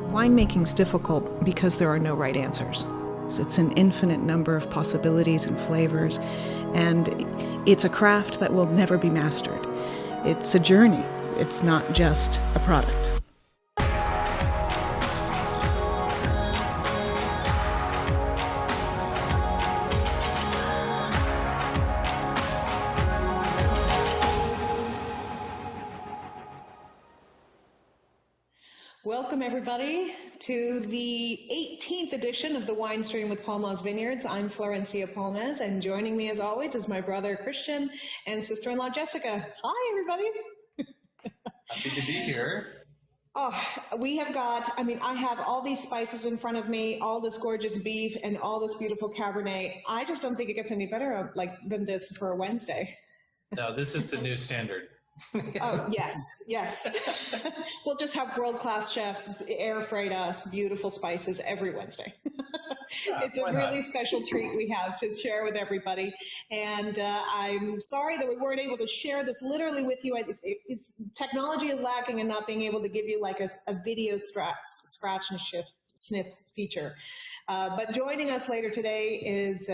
Winemaking's difficult because there are no right answers. It's an infinite number of possibilities and flavors, and it's a craft that will never be mastered. It's a journey. It's not just a product. Welcome, everybody, to the 18th edition of the Wine Stream with Palmaz Vineyards. I'm Florencia Palmaz, and joining me, as always, is my brother Christian and sister-in-law Jessica. Hi, everybody. Happy to be here. Oh, we have got, I have all these spices in front of me, all this gorgeous beef, and all this beautiful Cabernet. I just don't think it gets any better than this for a Wednesday. No, this is the new standard. Oh, yes. We'll just have world-class chefs air freight us beautiful spices every Wednesday. It's a really special treat we have to share with everybody. And I'm sorry that we weren't able to share this literally with you. Technology is lacking in not being able to give you like a video scratch and sniff feature. But joining us later today is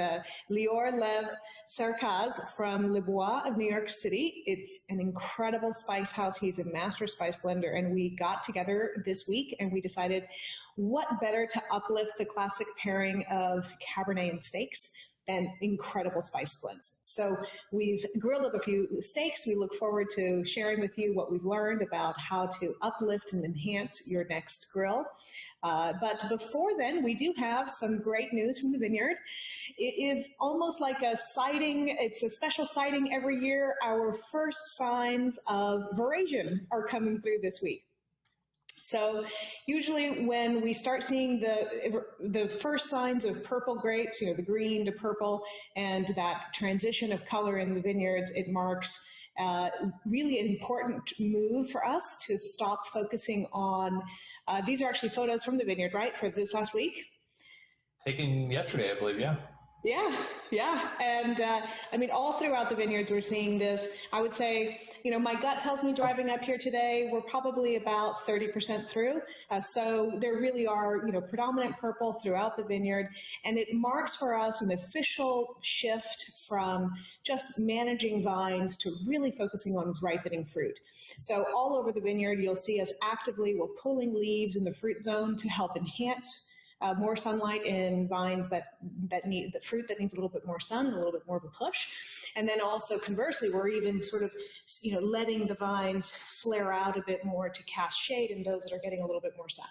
Lior Sercarz from Le Boîte of New York City. It's an incredible spice house. He's a master spice blender, and we got together this week and we decided what better to uplift the classic pairing of Cabernet and steaks and incredible spice blends. So we've grilled up a few steaks. We look forward to sharing with you what we've learned about how to uplift and enhance your next grill. But before then, we do have some great news from the vineyard. It is almost like a sighting. It's a special sighting every year. Our first signs of veraison are coming through this week. So usually when we start seeing the first signs of purple grapes, the green to purple, and that transition of color in the vineyards, it marks really an important move for us to stop focusing on, these are actually photos from the vineyard, right, for this last week? Taken yesterday, I believe, yeah. Yeah. And all throughout the vineyards, we're seeing this. I would say, my gut tells me driving up here today, we're probably about 30% through. So there really are, predominant purple throughout the vineyard. And it marks for us an official shift from just managing vines to really focusing on ripening fruit. So all over the vineyard, you'll see us we're pulling leaves in the fruit zone to help enhance more sunlight in vines that need the fruit that needs a little bit more sun, a little bit more of a push. And then also conversely, we're even sort of, letting the vines flare out a bit more to cast shade in those that are getting a little bit more sun.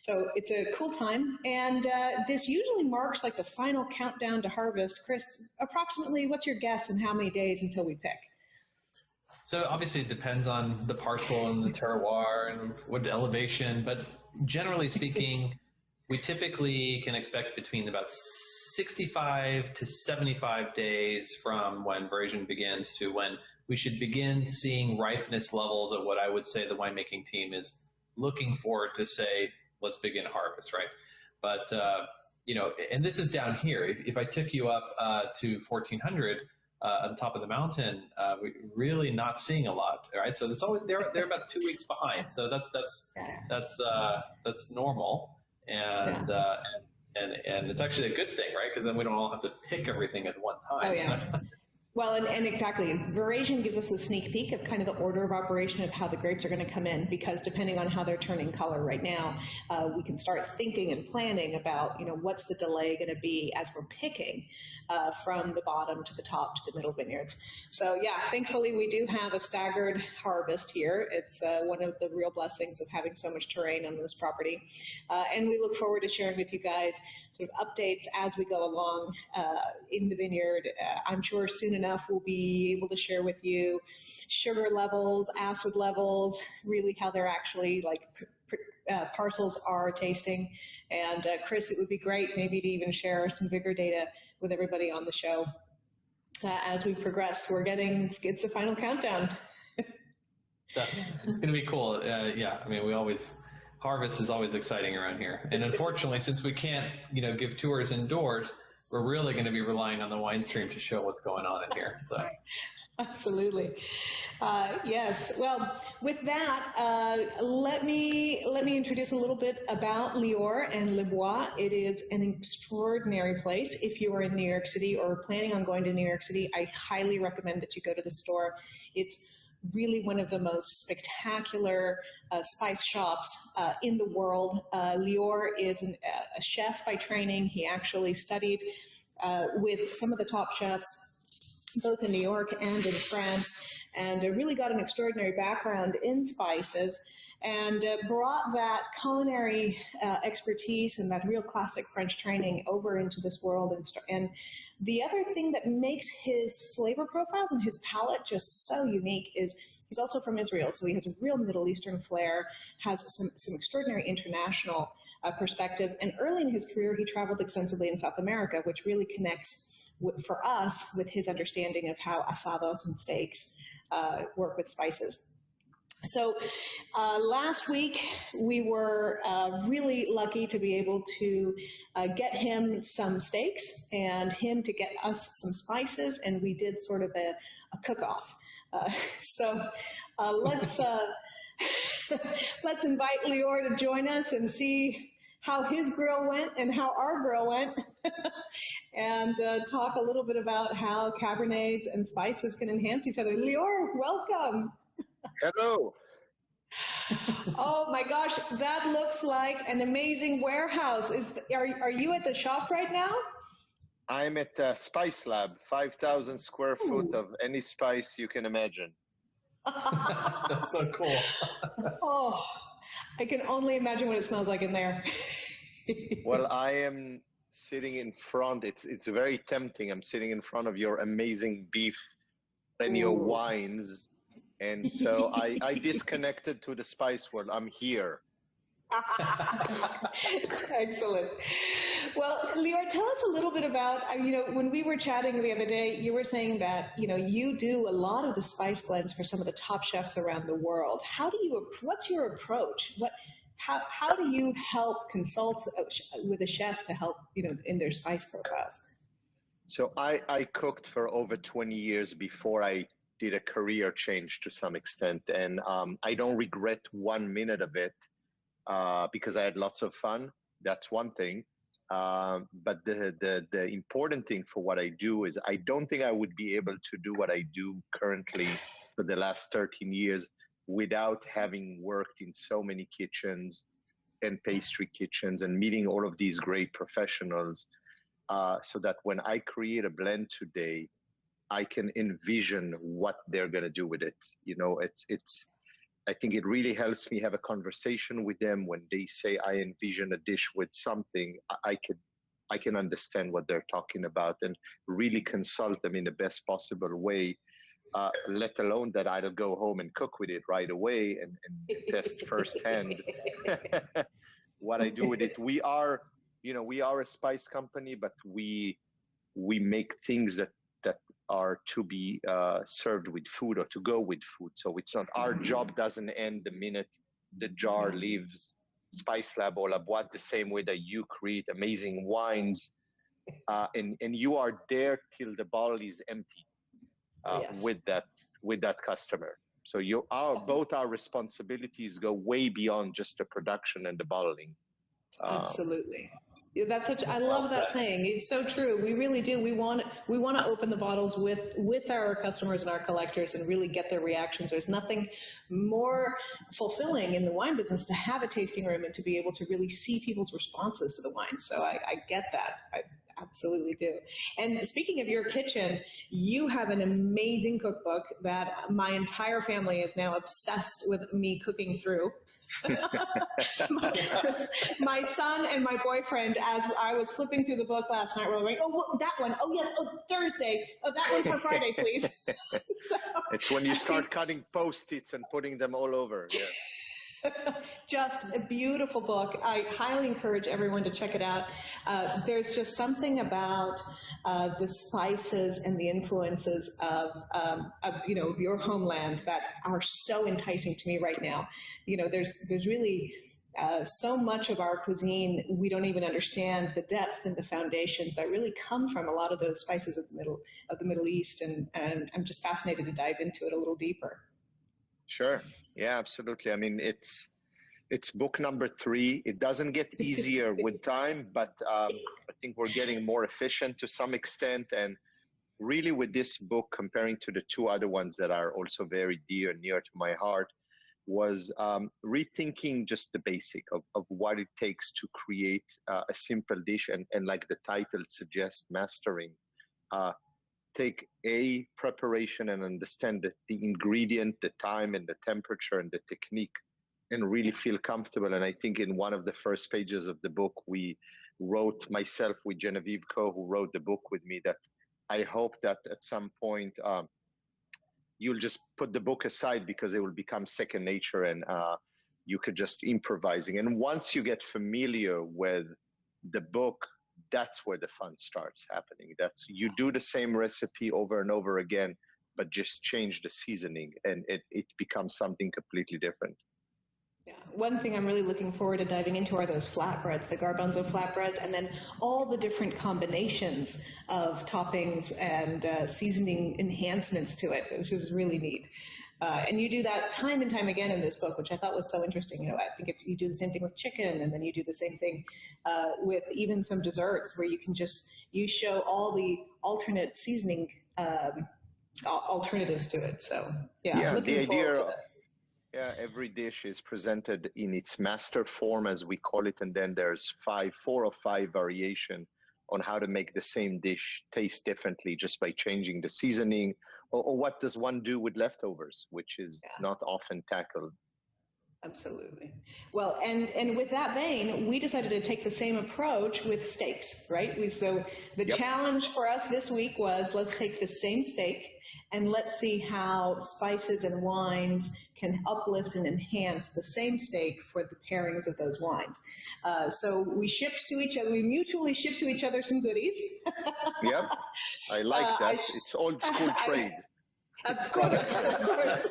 So it's a cool time. And this usually marks like the final countdown to harvest. Chris, approximately what's your guess and how many days until we pick? So obviously it depends on the parcel and the terroir and what elevation, but generally speaking, we typically can expect between about 65 to 75 days from when veraison begins to when we should begin seeing ripeness levels of what I would say the winemaking team is looking for to say, let's begin harvest, right? But, and this is down here. If I took you up to 1400 on top of the mountain, we're really not seeing a lot, right? So it's always, they're about 2 weeks behind. So that's normal. And it's actually a good thing, right? Because then we don't all have to pick everything at one time. Oh, yes. Well, and exactly. Veraison gives us a sneak peek of kind of the order of operation of how the grapes are going to come in, because depending on how they're turning color right now, we can start thinking and planning about, what's the delay going to be as we're picking from the bottom to the top to the middle vineyards. So yeah, thankfully we do have a staggered harvest here. It's one of the real blessings of having so much terrain on this property. And we look forward to sharing with you guys sort of updates as we go along in the vineyard. I'm sure soon enough we'll be able to share with you sugar levels, acid levels, really how they're actually parcels are tasting. And Chris, it would be great maybe to even share some vigor data with everybody on the show as we progress. It's the final countdown. It's going to be cool. Harvest is always exciting around here. And unfortunately, since we can't, give tours indoors, we're really going to be relying on the wine stream to show what's going on in here. So Absolutely. Yes. Well, with that, let me introduce a little bit about Lior and Le Boîte. It is an extraordinary place. If you are in New York City or planning on going to New York City, I highly recommend that you go to the store. It's really one of the most spectacular spice shops in the world. Lior is a chef by training. He actually studied with some of the top chefs both in New York and in France, and really got an extraordinary background in spices, and brought that culinary expertise and that real classic French training over into this world. And the other thing that makes his flavor profiles and his palate just so unique is he's also from Israel, so he has a real Middle Eastern flair, has some extraordinary international perspectives, and early in his career he traveled extensively in South America, which really connects for us with his understanding of how asados and steaks work with spices. So last week we were really lucky to be able to get him some steaks and him to get us some spices, and we did sort of a cook-off. So let's invite Lior to join us and see how his grill went and how our grill went, and talk a little bit about how Cabernets and spices can enhance each other. Lior, welcome. Hello. Oh my gosh, that looks like an amazing warehouse. Are you at the shop right now? I'm at Spice Lab, 5,000 square foot of any spice you can imagine. That's so cool. Oh, I can only imagine what it smells like in there. Well, I am sitting in front. It's very tempting. I'm sitting in front of your amazing beef and your wines. And so I disconnected to the spice world. I'm here. Excellent. Well, Lior, tell us a little bit about, when we were chatting the other day, you were saying that, you do a lot of the spice blends for some of the top chefs around the world. What's your approach? How do you help consult with a chef to help, in their spice profiles? So I cooked for over 20 years before I did a career change to some extent. And I don't regret 1 minute of it. Because I had lots of fun. That's one thing. But the important thing for what I do is I don't think I would be able to do what I do currently for the last 13 years without having worked in so many kitchens and pastry kitchens and meeting all of these great professionals, so that when I create a blend today, I can envision what they're going to do with it. I think it really helps me have a conversation with them when they say, I envision a dish with something. I can understand what they're talking about and really consult them in the best possible way, let alone that I'll go home and cook with it right away and test firsthand what I do with it. We are a spice company, but we make things that are to be served with food or to go with food. So it's not, our job doesn't end the minute the jar leaves Spice Lab or La Boîte, the same way that you create amazing wines and you are there till the bottle is empty with that customer. So both our responsibilities go way beyond just the production and the bottling. Absolutely. I love that saying. It's so true. We really do. We want to open the bottles with our customers and our collectors and really get their reactions. There's nothing more fulfilling in the wine business to have a tasting room and to be able to really see people's responses to the wine. So I get that. I absolutely do. And speaking of your kitchen, you have an amazing cookbook that my entire family is now obsessed with me cooking through. My son and my boyfriend, as I was flipping through the book last night, were like, oh, that one. Oh, yes. Oh, Thursday. Oh, that one for Friday, please. It's when you start cutting Post-its and putting them all over. Yeah. Just a beautiful book. I highly encourage everyone to check it out. There's just something about the spices and the influences of your homeland that are so enticing to me right now. There's really So much of our cuisine, we don't even understand the depth and the foundations that really come from a lot of those spices of the Middle East, and I'm just fascinated to dive into it a little deeper. Sure. Yeah, absolutely. I mean, it's book number 3. It doesn't get easier with time, but I think we're getting more efficient to some extent. And really, with this book, comparing to the 2 other ones that are also very dear and near to my heart, was rethinking just the basic of what it takes to create a simple dish, and like the title suggests, mastering. Take a preparation and understand the ingredient, the time and the temperature and the technique, and really feel comfortable. And I think in one of the first pages of the book, we wrote, myself with Genevieve Co, who wrote the book with me, that I hope that at some point you'll just put the book aside, because it will become second nature, and you could just improvising. And once you get familiar with the book, that's where the fun starts happening. That's, you do the same recipe over and over again, but just change the seasoning, and it becomes something completely different. Yeah, one thing I'm really looking forward to diving into are those flatbreads, the garbanzo flatbreads, and then all the different combinations of toppings and seasoning enhancements to it, which is really neat. And you do that time and time again in this book, which I thought was so interesting. You know, I think you do the same thing with chicken, and then you do the same thing with even some desserts, where you show all the alternate seasoning alternatives to it. So yeah, looking forward to this. Yeah, every dish is presented in its master form, as we call it, and then there's 4 or 5 variation on how to make the same dish taste differently, just by changing the seasoning, or what does one do with leftovers, which is not often tackled. Absolutely. Well, and with that vein, we decided to take the same approach with steaks, right? So the challenge for us this week was, let's take the same steak and let's see how spices and wines can uplift and enhance the same steak for the pairings of those wines. So we shipped to each other, we mutually shipped to each other some goodies. Yep, I like that. It's old school trade. Of course, of course.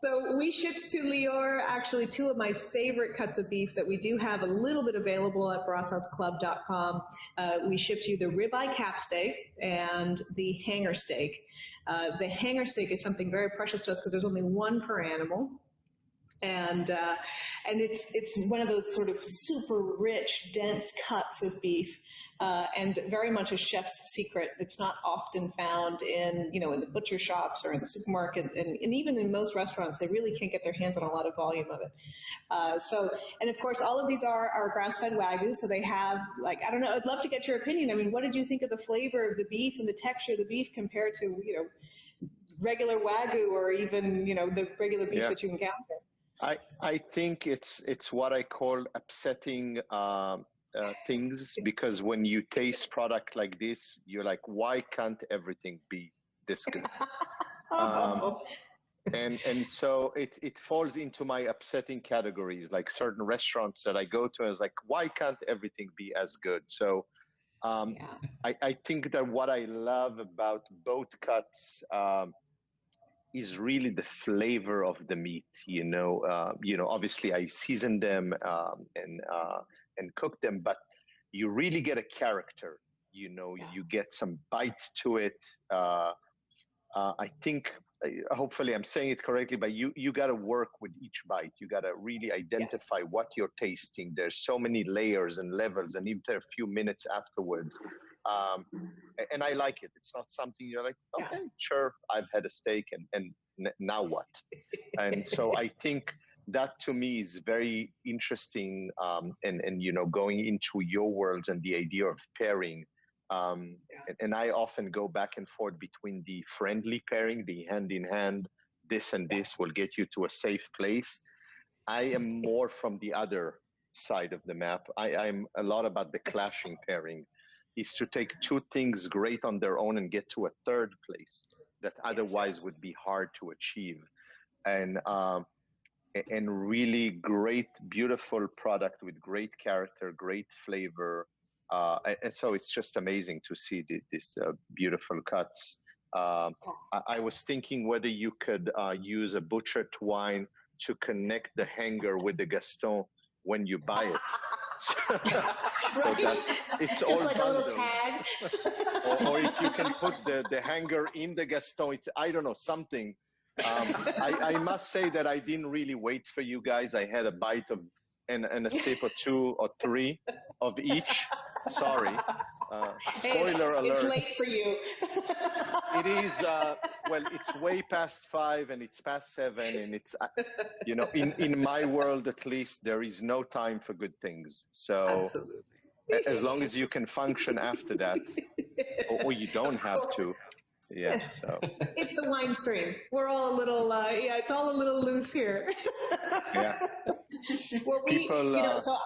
So we shipped to Lior actually 2 of my favorite cuts of beef that we do have a little bit available at brasasclub.com. We shipped you the ribeye cap steak and the hanger steak. The hanger steak is something very precious to us because there's only 1 per animal. And it's one of those sort of super rich, dense cuts of beef, and very much a chef's secret. It's not often found in the butcher shops or in the supermarket, and even in most restaurants, they really can't get their hands on a lot of volume of it. And of course, all of these are grass-fed Wagyu, so they have, like, I don't know, I'd love to get your opinion. I mean, what did you think of the flavor of the beef and the texture of the beef compared to, regular Wagyu, or even, the regular beef that you encounter? I think it's what I call upsetting things, because when you taste product like this, you're like, why can't everything be this good? And so it falls into my upsetting categories, like certain restaurants that I go to, and it's like, why can't everything be as good? So I think that what I love about both cuts is really the flavor of the meat. Obviously I season them and cook them, but you really get a character. You get some bite to it. I think, hopefully I'm saying it correctly, but you got to work with each bite. You got to really identify what you're tasting. There's so many layers and levels, and even a few minutes afterwards. And I like it. It's not something you're like, okay, sure, I've had a steak, and now what? And so I think that to me is very interesting, and going into your worlds and the idea of pairing. And I often go back and forth between the friendly pairing, the hand in hand, this and this will get you to a safe place. I am more from the other side of the map. I'm a lot about the clashing pairing, is to take 2 things great on their own and get to a third place that otherwise would be hard to achieve. And really great, beautiful product with great character, great flavor. And so it's just amazing to see these beautiful cuts. I was thinking whether you could use a butchered wine to connect the hanger with the Gaston when you buy it. So that it's all like bundled. a little tag. or if you can put the hanger in the Gaston, it's, I don't know, something. I must say that I didn't really wait for you guys. I had a bite of and a sip or 2 or 3 of each. Sorry. Spoiler alert. It's late for you. It is, well, it's way past 5 and it's past 7 and it's, you know, in my world at least, there is no time for good things. So Absolutely. As long as you can function after that, or you don't have to. Yeah, so. It's the wine stream. We're all a little, it's all a little loose here. Yeah. Well, so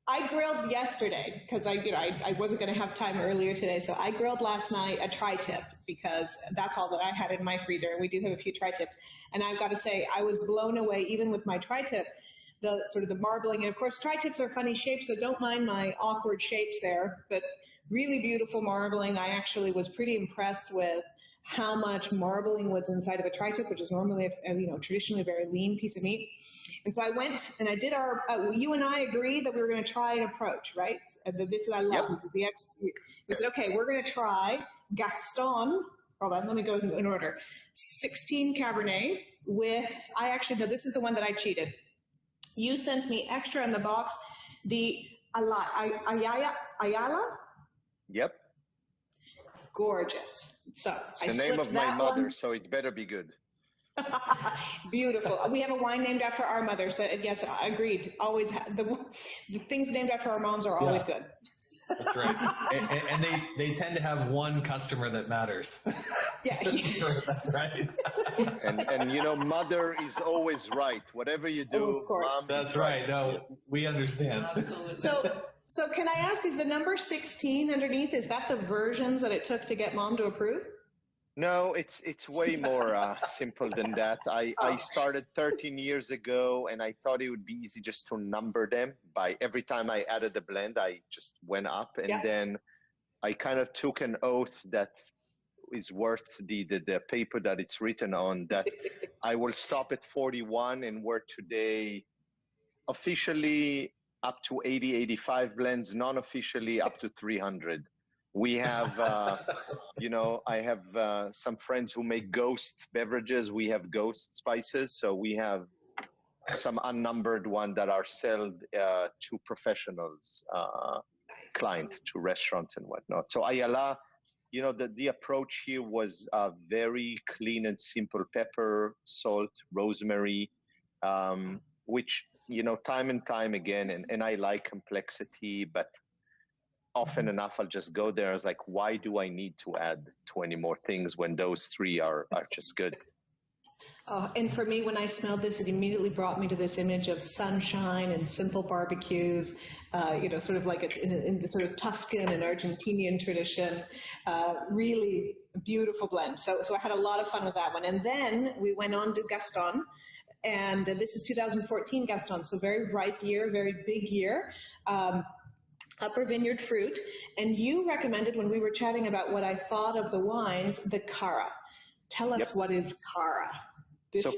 I grilled yesterday because I wasn't going to have time earlier today. So I grilled last night a tri-tip because that's all that I had in my freezer. And we do have a few tri-tips. And I've got to say, I was blown away even with my tri-tip, the sort of the marbling. And of course, tri-tips are funny shapes, so don't mind my awkward shapes there, but really beautiful marbling. I actually was pretty impressed with how much marbling was inside of a tri-tip, which is normally traditionally a very lean piece of meat. And so I went and I did you and I agreed that we were going to try an approach, right? This is, I love, this is the we said, okay, we're going to try Gaston. Hold on, let me go in order. 16 Cabernet with, I actually, no, this is the one that I cheated. You sent me extra in the box, the Ayala? Yep. Gorgeous. So it's the name of my mother, so it better be good. Beautiful. We have a wine named after our mother, so yes, I agreed. Always the things named after our moms are always good. That's right. and they tend to have one customer that matters. Yeah. That's right. and you know, mother is always right. Whatever you do, of course. mom. That's right. No, we understand. Absolutely. So can I ask, is the number 16 underneath, is that the versions that it took to get mom to approve? No, it's way more simple than that. I started 13 years ago, and I thought it would be easy just to number them. By every time I added a blend, I just went up, and then I kind of took an oath that is worth the paper that it's written on, that I will stop at 41, and we're today officially up to 80, 85 blends, non-officially up to 300. We have, I have some friends who make ghost beverages. We have ghost spices. So we have some unnumbered ones that are sold to professionals, client, to restaurants and whatnot. So Ayala, the approach here was very clean and simple: pepper, salt, rosemary, which, time and time again, and I like complexity, but often enough, I'll just go there. I was like, why do I need to add 20 more things when those 3 are just good? And for me, when I smelled this, it immediately brought me to this image of sunshine and simple barbecues, sort of like in the sort of Tuscan and Argentinian tradition. Really beautiful blend. So I had a lot of fun with that one. And then we went on to Gaston. And this is 2014 Gaston, so very ripe year, very big year. Upper vineyard fruit, and you recommended, when we were chatting about what I thought of the wines, the Cara. Tell us what is Cara.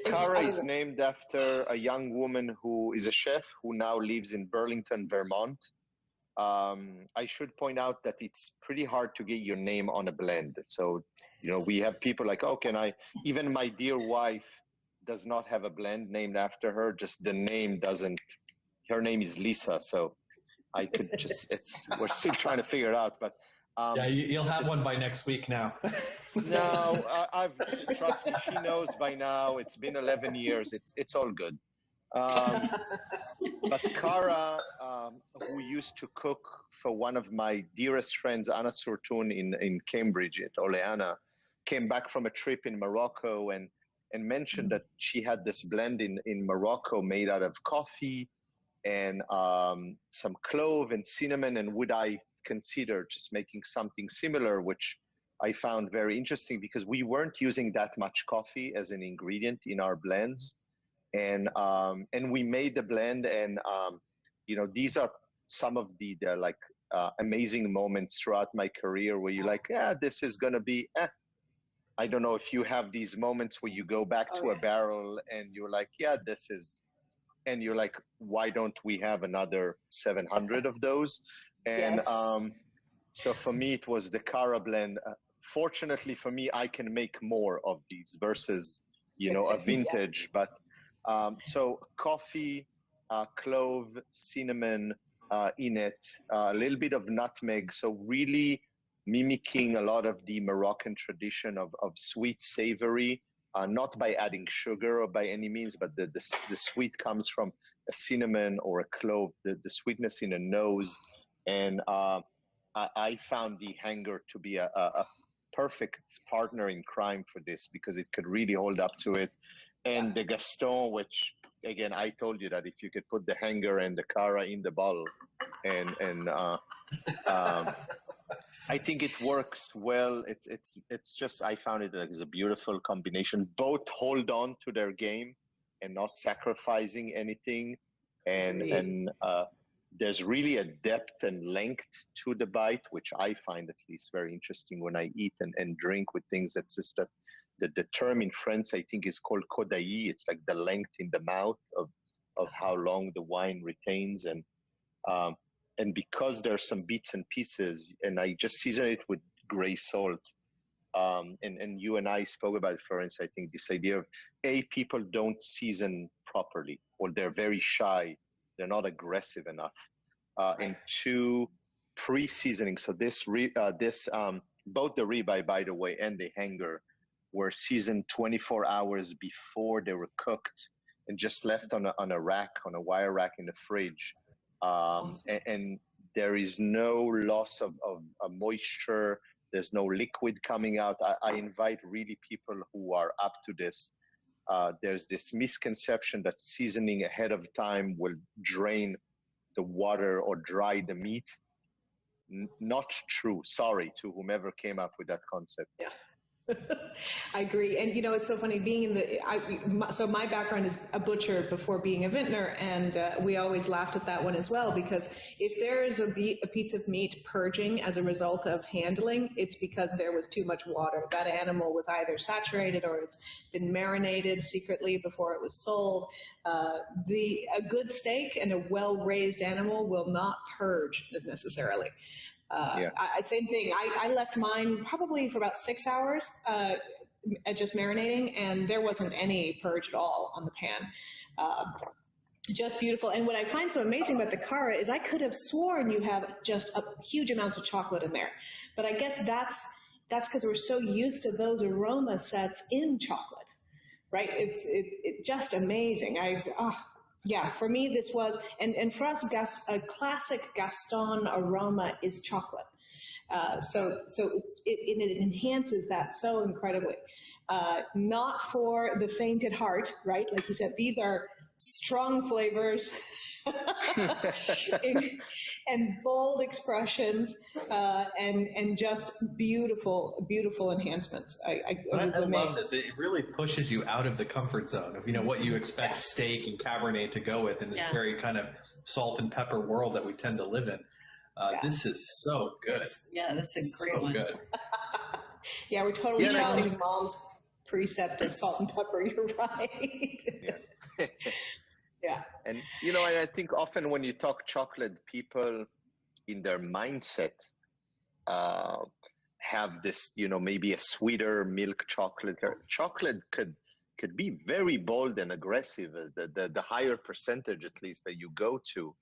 Cara is named after a young woman who is a chef who now lives in Burlington, Vermont. I should point out that it's pretty hard to get your name on a blend. So, we have people like, even my dear wife does not have a blend named after her, just the name doesn't, her name is Lisa, so I could just, we're still trying to figure it out, but. You'll have one by next week now. No, trust me, she knows by now. It's been 11 years. It's all good. But Cara, who used to cook for one of my dearest friends, Anna Surtun in Cambridge at Oleana, came back from a trip in Morocco and mentioned that she had this blend in Morocco made out of coffee and some clove and cinnamon, and would I consider just making something similar, which I found very interesting because we weren't using that much coffee as an ingredient in our blends. And we made the blend, and these are some of the amazing moments throughout my career where you're like, this is going to be I don't know if you have these moments where you go back to a barrel and you're like, yeah, this is, and you're like, why don't we have another 700 of those? And so for me, it was the Cara blend. Fortunately for me, I can make more of these versus, you know, a vintage. But so coffee, clove, cinnamon in it, a little bit of nutmeg. So really mimicking a lot of the Moroccan tradition of sweet, savory, not by adding sugar or by any means, but the sweet comes from a cinnamon or a clove, the sweetness in a nose. And I found the hanger to be a perfect partner in crime for this because it could really hold up to it. And the Gaston, which again, I told you that if you could put the hanger and the Cara in the bottle and I think it works well. It's just, I found it as a beautiful combination. Both hold on to their game and not sacrificing anything. And there's really a depth and length to the bite, which I find at least very interesting when I eat and drink with things. That's just the term in French, I think, is called codailly. It's like the length in the mouth of how long the wine retains. And because there's some bits and pieces, and I just season it with gray salt. And you and I spoke about it, Florence, I think this idea of people don't season properly, or they're very shy. They're not aggressive enough. And two, pre-seasoning. So both the ribeye, by the way, and the hanger were seasoned 24 hours before they were cooked and just left on a rack, on a wire rack in the fridge. And there is no loss of moisture. There's no liquid coming out. I invite really people who are up to this. There's this misconception that seasoning ahead of time will drain the water or dry the meat. Not true. Sorry to whomever came up with that concept. Yeah. I agree. And, you know, it's so funny being in so my background is a butcher before being a vintner. And we always laughed at that one as well, because if there is a piece of meat purging as a result of handling, it's because there was too much water. That animal was either saturated or it's been marinated secretly before it was sold. A good steak and a well-raised animal will not purge necessarily. Same thing. I left mine probably for about 6 hours, just marinating, and there wasn't any purge at all on the pan. Just beautiful. And what I find so amazing about the Cara is I could have sworn you have just a huge amount of chocolate in there, but I guess that's because we're so used to those aroma sets in chocolate, right? It's just amazing. Yeah, for me, this was, and for us, a classic Gaston aroma is chocolate. So it enhances that so incredibly. Not for the faint at heart, right? Like you said, these are strong flavors and bold expressions and just beautiful enhancements. I love this. It really pushes you out of the comfort zone of, you know, what you expect steak and Cabernet to go with in this very kind of salt and pepper world that we tend to live in. This is so good. That's a great one. Good. Yeah, we're totally challenging Mom's precept of salt and pepper. You're right. Yeah. And, you know, I think often when you talk chocolate, people in their mindset have this, you know, maybe a sweeter milk chocolate. Chocolate could be very bold and aggressive, the higher percentage, at least, that you go to.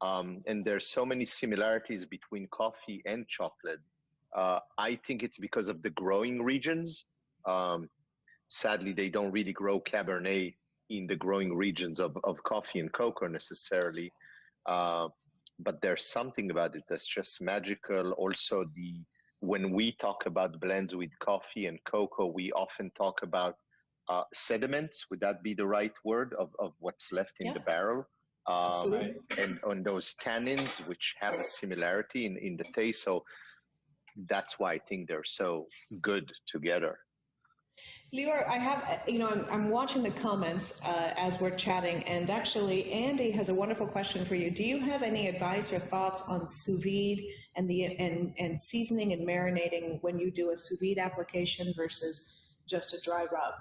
And there's so many similarities between coffee and chocolate. I think it's because of the growing regions. Sadly, they don't really grow Cabernet in the growing regions of coffee and cocoa necessarily. But there's something about it that's just magical. Also, when we talk about blends with coffee and cocoa, we often talk about sediments. Would that be the right word of what's left in the barrel? And on those tannins, which have a similarity in the taste. So that's why I think they're so good together. Lior, I have, I'm watching the comments as we're chatting, and actually, Andy has a wonderful question for you. Do you have any advice or thoughts on sous vide and seasoning and marinating when you do a sous vide application versus just a dry rub?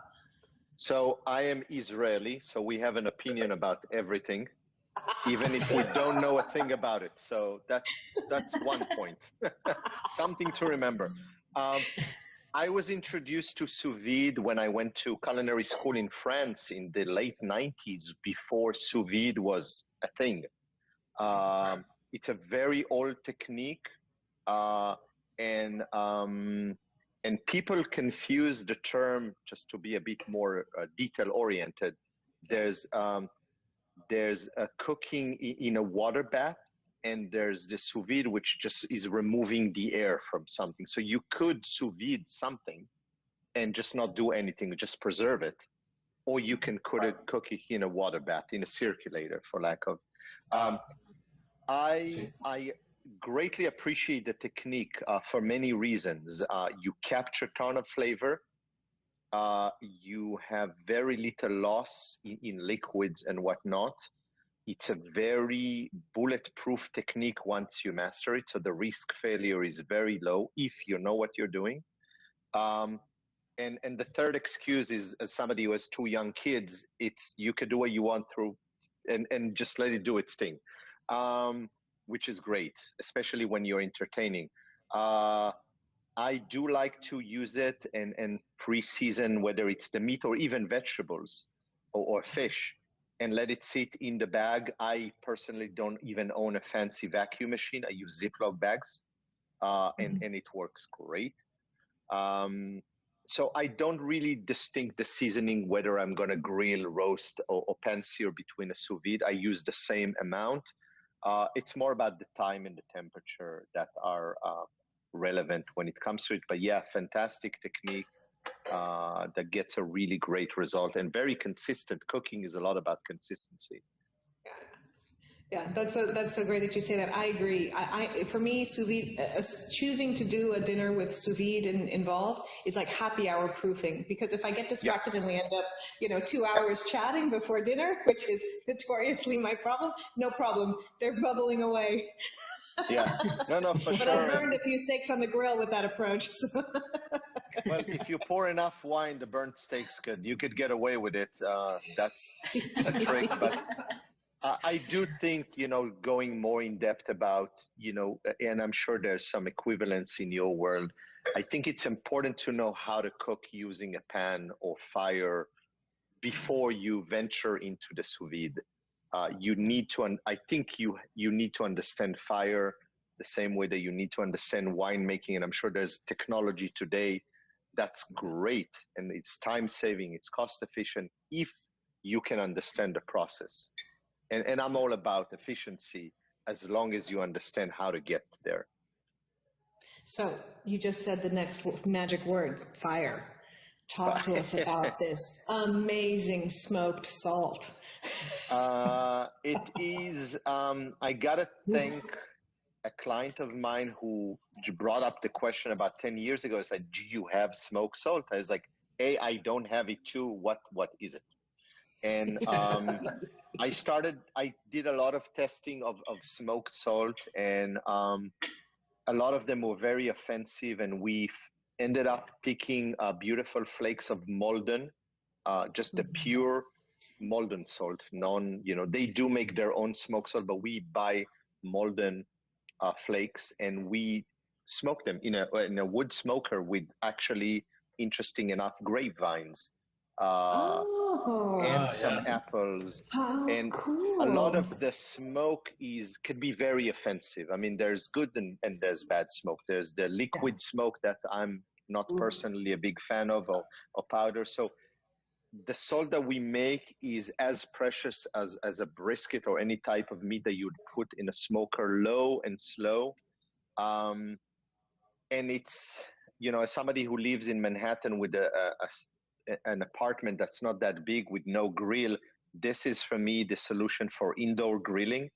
So I am Israeli, so we have an opinion about everything, even if we don't know a thing about it. So that's one point, something to remember. I was introduced to sous vide when I went to culinary school in France in the late 90s, before sous vide was a thing. It's a very old technique, and people confuse the term, just to be a bit more detail oriented. There's a cooking in a water bath, and there's the sous vide, which just is removing the air from something. So you could sous vide something and just not do anything, just preserve it. Or you can cook it in a water bath, in a circulator, for lack of. I greatly appreciate the technique for many reasons. You capture a ton of flavor. You have very little loss in liquids and whatnot. It's a very bulletproof technique once you master it, so the risk failure is very low if you know what you're doing. And the third excuse is, as somebody who has two young kids, it's you can do what you want through, and just let it do its thing, which is great, especially when you're entertaining. I do like to use it and pre-season, whether it's the meat or even vegetables or fish, and let it sit in the bag. I personally don't even own a fancy vacuum machine. I use Ziploc bags, and it works great. So I don't really distinct the seasoning, whether I'm going to grill, roast, or pan-sear between a sous vide. I use the same amount. It's more about the time and the temperature that are relevant when it comes to it. But yeah, fantastic technique. That gets a really great result, and very consistent. Cooking is a lot about consistency. Yeah, that's so great that you say that. I agree. For me, sous vide, choosing to do a dinner with sous vide involved is like happy hour proofing, because if I get distracted and we end up, 2 hours chatting before dinner, which is notoriously my problem, no problem. They're bubbling away. Yeah, no, for sure. But I burned a few steaks on the grill with that approach. So. Well, if you pour enough wine, the burnt steak's good. You could get away with it. That's a trick. But I do think, going more in depth about, and I'm sure there's some equivalence in your world. I think it's important to know how to cook using a pan or fire before you venture into the sous vide. You need to, I think you need to understand fire the same way that you need to understand winemaking. And I'm sure there's technology today that's great, and it's time saving, it's cost efficient if you can understand the process. And I'm all about efficiency as long as you understand how to get there. So you just said the next magic word, fire. Talk to us about this amazing smoked salt. It is, I gotta thank a client of mine who brought up the question about 10 years ago. I said, do you have smoked salt? I was like, I don't have it too. What is it? And I did a lot of testing of smoked salt, and a lot of them were very offensive, and we ended up picking beautiful flakes of Malden, just the pure Malden salt. They do make their own smoked salt, but we buy Malden flakes, and we smoke them in a wood smoker with, actually, interesting enough, grapevines. And some apples. And cool. A lot of the smoke could be very offensive. I mean, there's good and there's bad smoke. There's the liquid smoke that I'm not personally a big fan of, or powder. So the salt that we make is as precious as a brisket or any type of meat that you'd put in a smoker, low and slow. And it's, as somebody who lives in Manhattan with an apartment that's not that big with no grill, this is for me the solution for indoor grilling.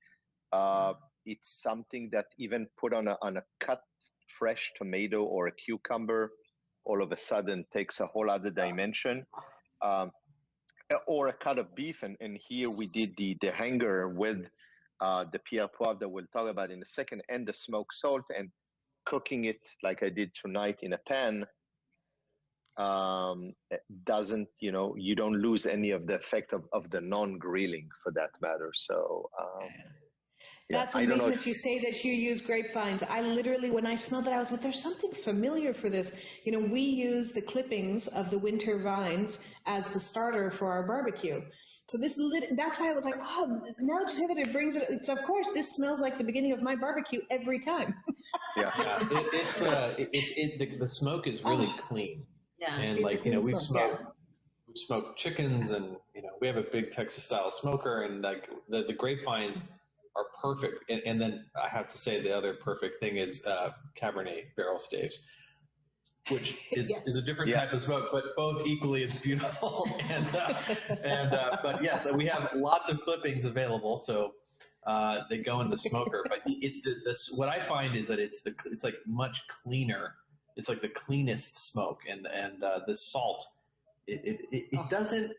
It's something that even put on a cut fresh tomato or a cucumber, all of a sudden takes a whole other dimension. Or a cut of beef, and here we did the hanger with the Pierre Poivre that we'll talk about in a second, and the smoked salt, and cooking it like I did tonight in a pan. Doesn't, you don't lose any of the effect of the non-grilling for that matter. So that's amazing that you say that you use grapevines. I literally, when I smelled it, I was like, there's something familiar for this. We use the clippings of the winter vines as the starter for our barbecue. So that's why I was like, oh, now that you say that, it brings it. It's, of course, this smells like the beginning of my barbecue every time. The smoke is really clean. Yeah. And we've smoked chickens, and we have a big Texas style smoker, and like the grapevines are perfect. And then I have to say the other perfect thing is Cabernet barrel staves, which is a different type of smoke, but both equally as beautiful. But yes, we have lots of clippings available, so they go in the smoker. But it's what I find is that it's like much cleaner. It's like the cleanest smoke, and the salt. It doesn't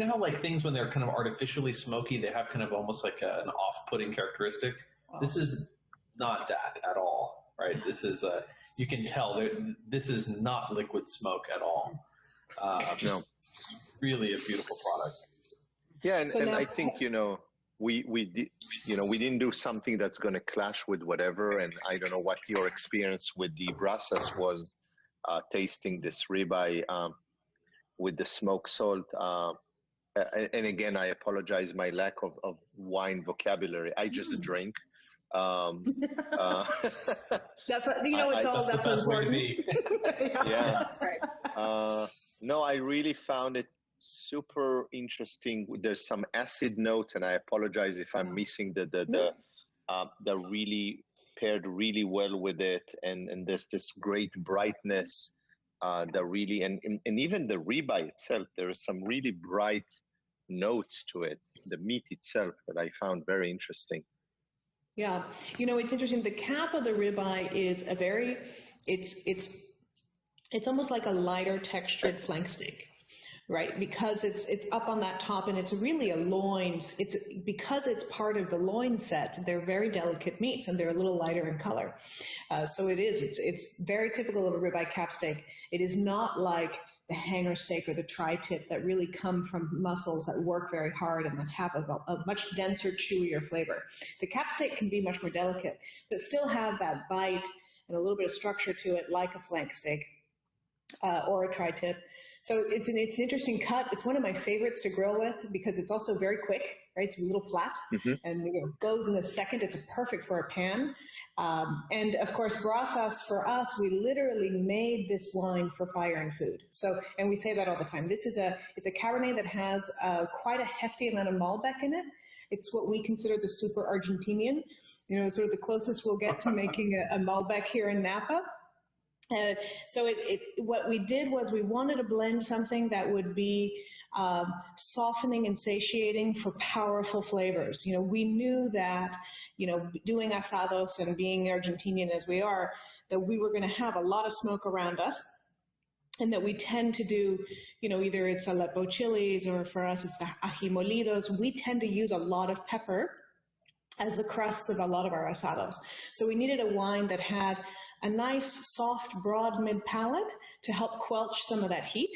how like things when they're kind of artificially smoky, they have kind of almost like an off-putting characteristic. This is not that at all, right? This is you can tell this is not liquid smoke at all. No, it's really a beautiful product. Yeah, and I think we didn't do something that's going to clash with whatever. And I don't know what your experience with the Brasas was, tasting this ribeye with the smoked salt. And again, I apologize my lack of wine vocabulary. I just drink. That's that's important. Yeah, that's right. No, I really found it super interesting. There's some acid notes, and I apologize if I'm missing the really paired really well with it, and there's this great brightness. That really, and even the ribeye itself, there are some really bright notes to it. The meat itself that I found very interesting. Yeah, it's interesting. The cap of the ribeye is it's almost like a lighter textured flank steak, right? Because it's up on that top, and it's really a loin. Because it's part of the loin set. They're very delicate meats, and they're a little lighter in color. So it's very typical of a ribeye cap steak. It is not like the hanger steak or the tri-tip that really come from muscles that work very hard and that have a much denser, chewier flavor. The cap steak can be much more delicate, but still have that bite and a little bit of structure to it, like a flank steak or a tri-tip. So it's an interesting cut. It's one of my favorites to grill with because it's also very quick, right? It's a little flat and goes in a second. It's perfect for a pan. And of course, Brasas, for us, we literally made this wine for fire and food. So, and we say that all the time. It's a Cabernet that has quite a hefty amount of Malbec in it. It's what we consider the super Argentinian, sort of the closest we'll get to making a Malbec here in Napa. So what we did was we wanted to blend something that would be softening and satiating for powerful flavors. We knew that, doing asados and being Argentinian as we are, that we were going to have a lot of smoke around us, and that we tend to do, either it's Aleppo chilies or for us it's the ají molidos. We tend to use a lot of pepper as the crusts of a lot of our asados. So we needed a wine that had a nice, soft, broad mid-palate to help quelch some of that heat.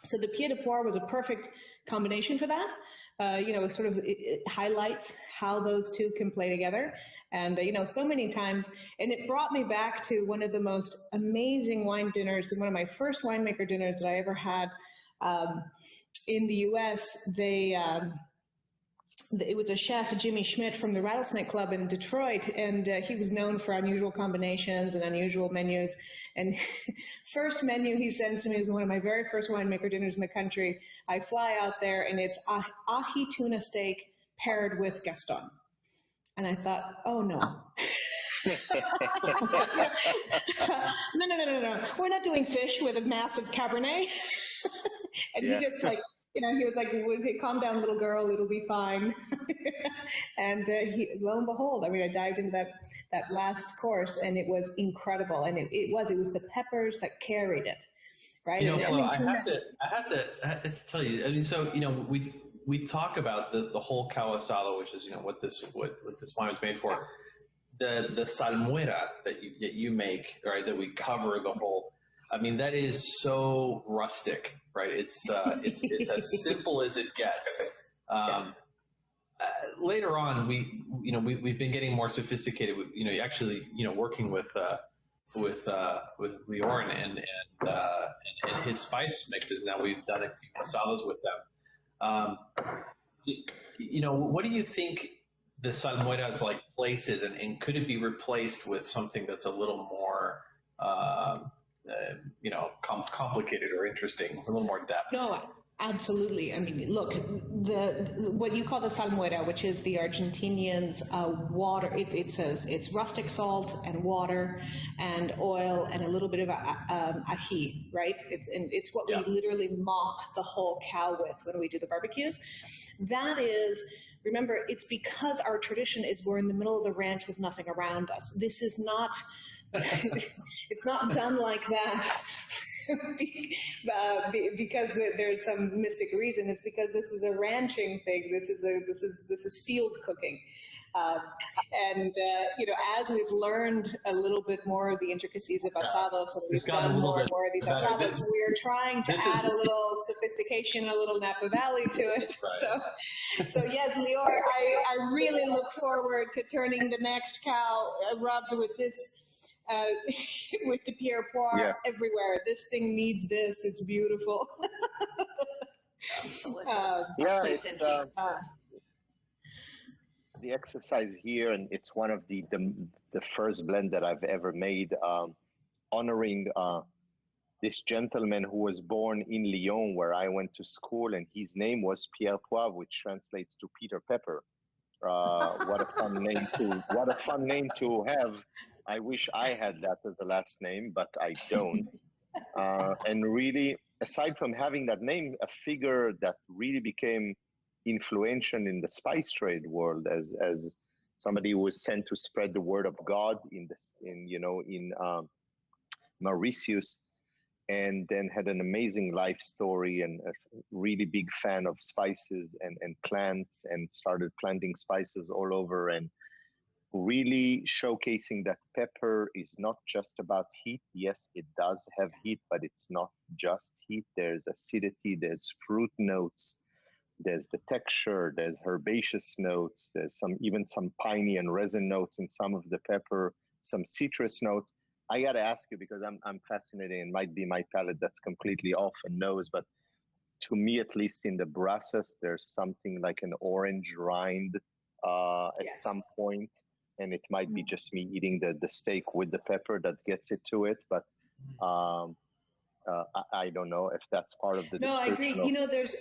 So the Pied de Poire was a perfect combination for that. It highlights how those two can play together. And, so many times, and it brought me back to one of the most amazing wine dinners, one of my first winemaker dinners that I ever had in the U.S. It was a chef, Jimmy Schmidt from the Rattlesnake Club in Detroit, and he was known for unusual combinations and unusual menus. And first menu he sends to me is one of my very first winemaker dinners in the country. I fly out there, and it's ají tuna steak paired with Gaston. And I thought, oh no. No. We're not doing fish with a massive Cabernet. And he just he was like, calm down, little girl, it'll be fine. And lo and behold, I mean, I dived into that last course, and it was incredible. And it was the peppers that carried it, right? Flo, I have to tell you, I mean, so, we talk about the whole cow asado, which is, what this wine was made for. The salmuera that you make, right, that we cover the whole, I mean, that is so rustic, right? It's as simple as it gets. Later on, we've been getting more sophisticated. Actually, working with Lior and his spice mixes. Now we've done a few masalas with them. What do you think the salmuera's like places, and could it be replaced with something that's a little more complicated or interesting, a little more depth? No, absolutely. I mean, look, what you call the salmuera, which is the Argentinians' water. It's rustic salt and water and oil and a little bit of ají, right? It's what we literally mop the whole cow with when we do the barbecues. That is. Remember, it's because our tradition is we're in the middle of the ranch with nothing around us. This is not, it's not done like that because there's some mystic reason. It's because this is a ranching thing. This is field cooking. As we've learned a little bit more of the intricacies of asados, and we've done more and more of these asados, we're trying to add a little sophistication, a little Napa Valley to it. Right. So yes, Lior, I really look forward to turning the next cow rubbed with this, with the Pierre Poire everywhere. This thing needs this. It's beautiful. It's delicious. The exercise here, and it's one of the first blend that I've ever made, honoring this gentleman who was born in Lyon, where I went to school, and his name was Pierre Poivre, which translates to Peter Pepper. What a fun name to have. I wish I had that as the last name, but I don't. And really, aside from having that name, a figure that really became influential in the spice trade world as somebody who was sent to spread the word of God in Mauritius, and then had an amazing life story, and a really big fan of spices and plants, and started planting spices all over, and really showcasing that pepper is not just about heat. Yes, it does have heat, but it's not just heat. There's acidity, there's fruit notes, there's the texture, there's herbaceous notes, there's even some piney and resin notes in some of the pepper, some citrus notes. I got to ask you, because I'm fascinated, and might be my palate that's completely off and knows, but to me, at least in the Brasas, there's something like an orange rind at some point, and it might be just me eating the steak with the pepper that gets it to it, but I don't know if that's part of the description. No, I agree.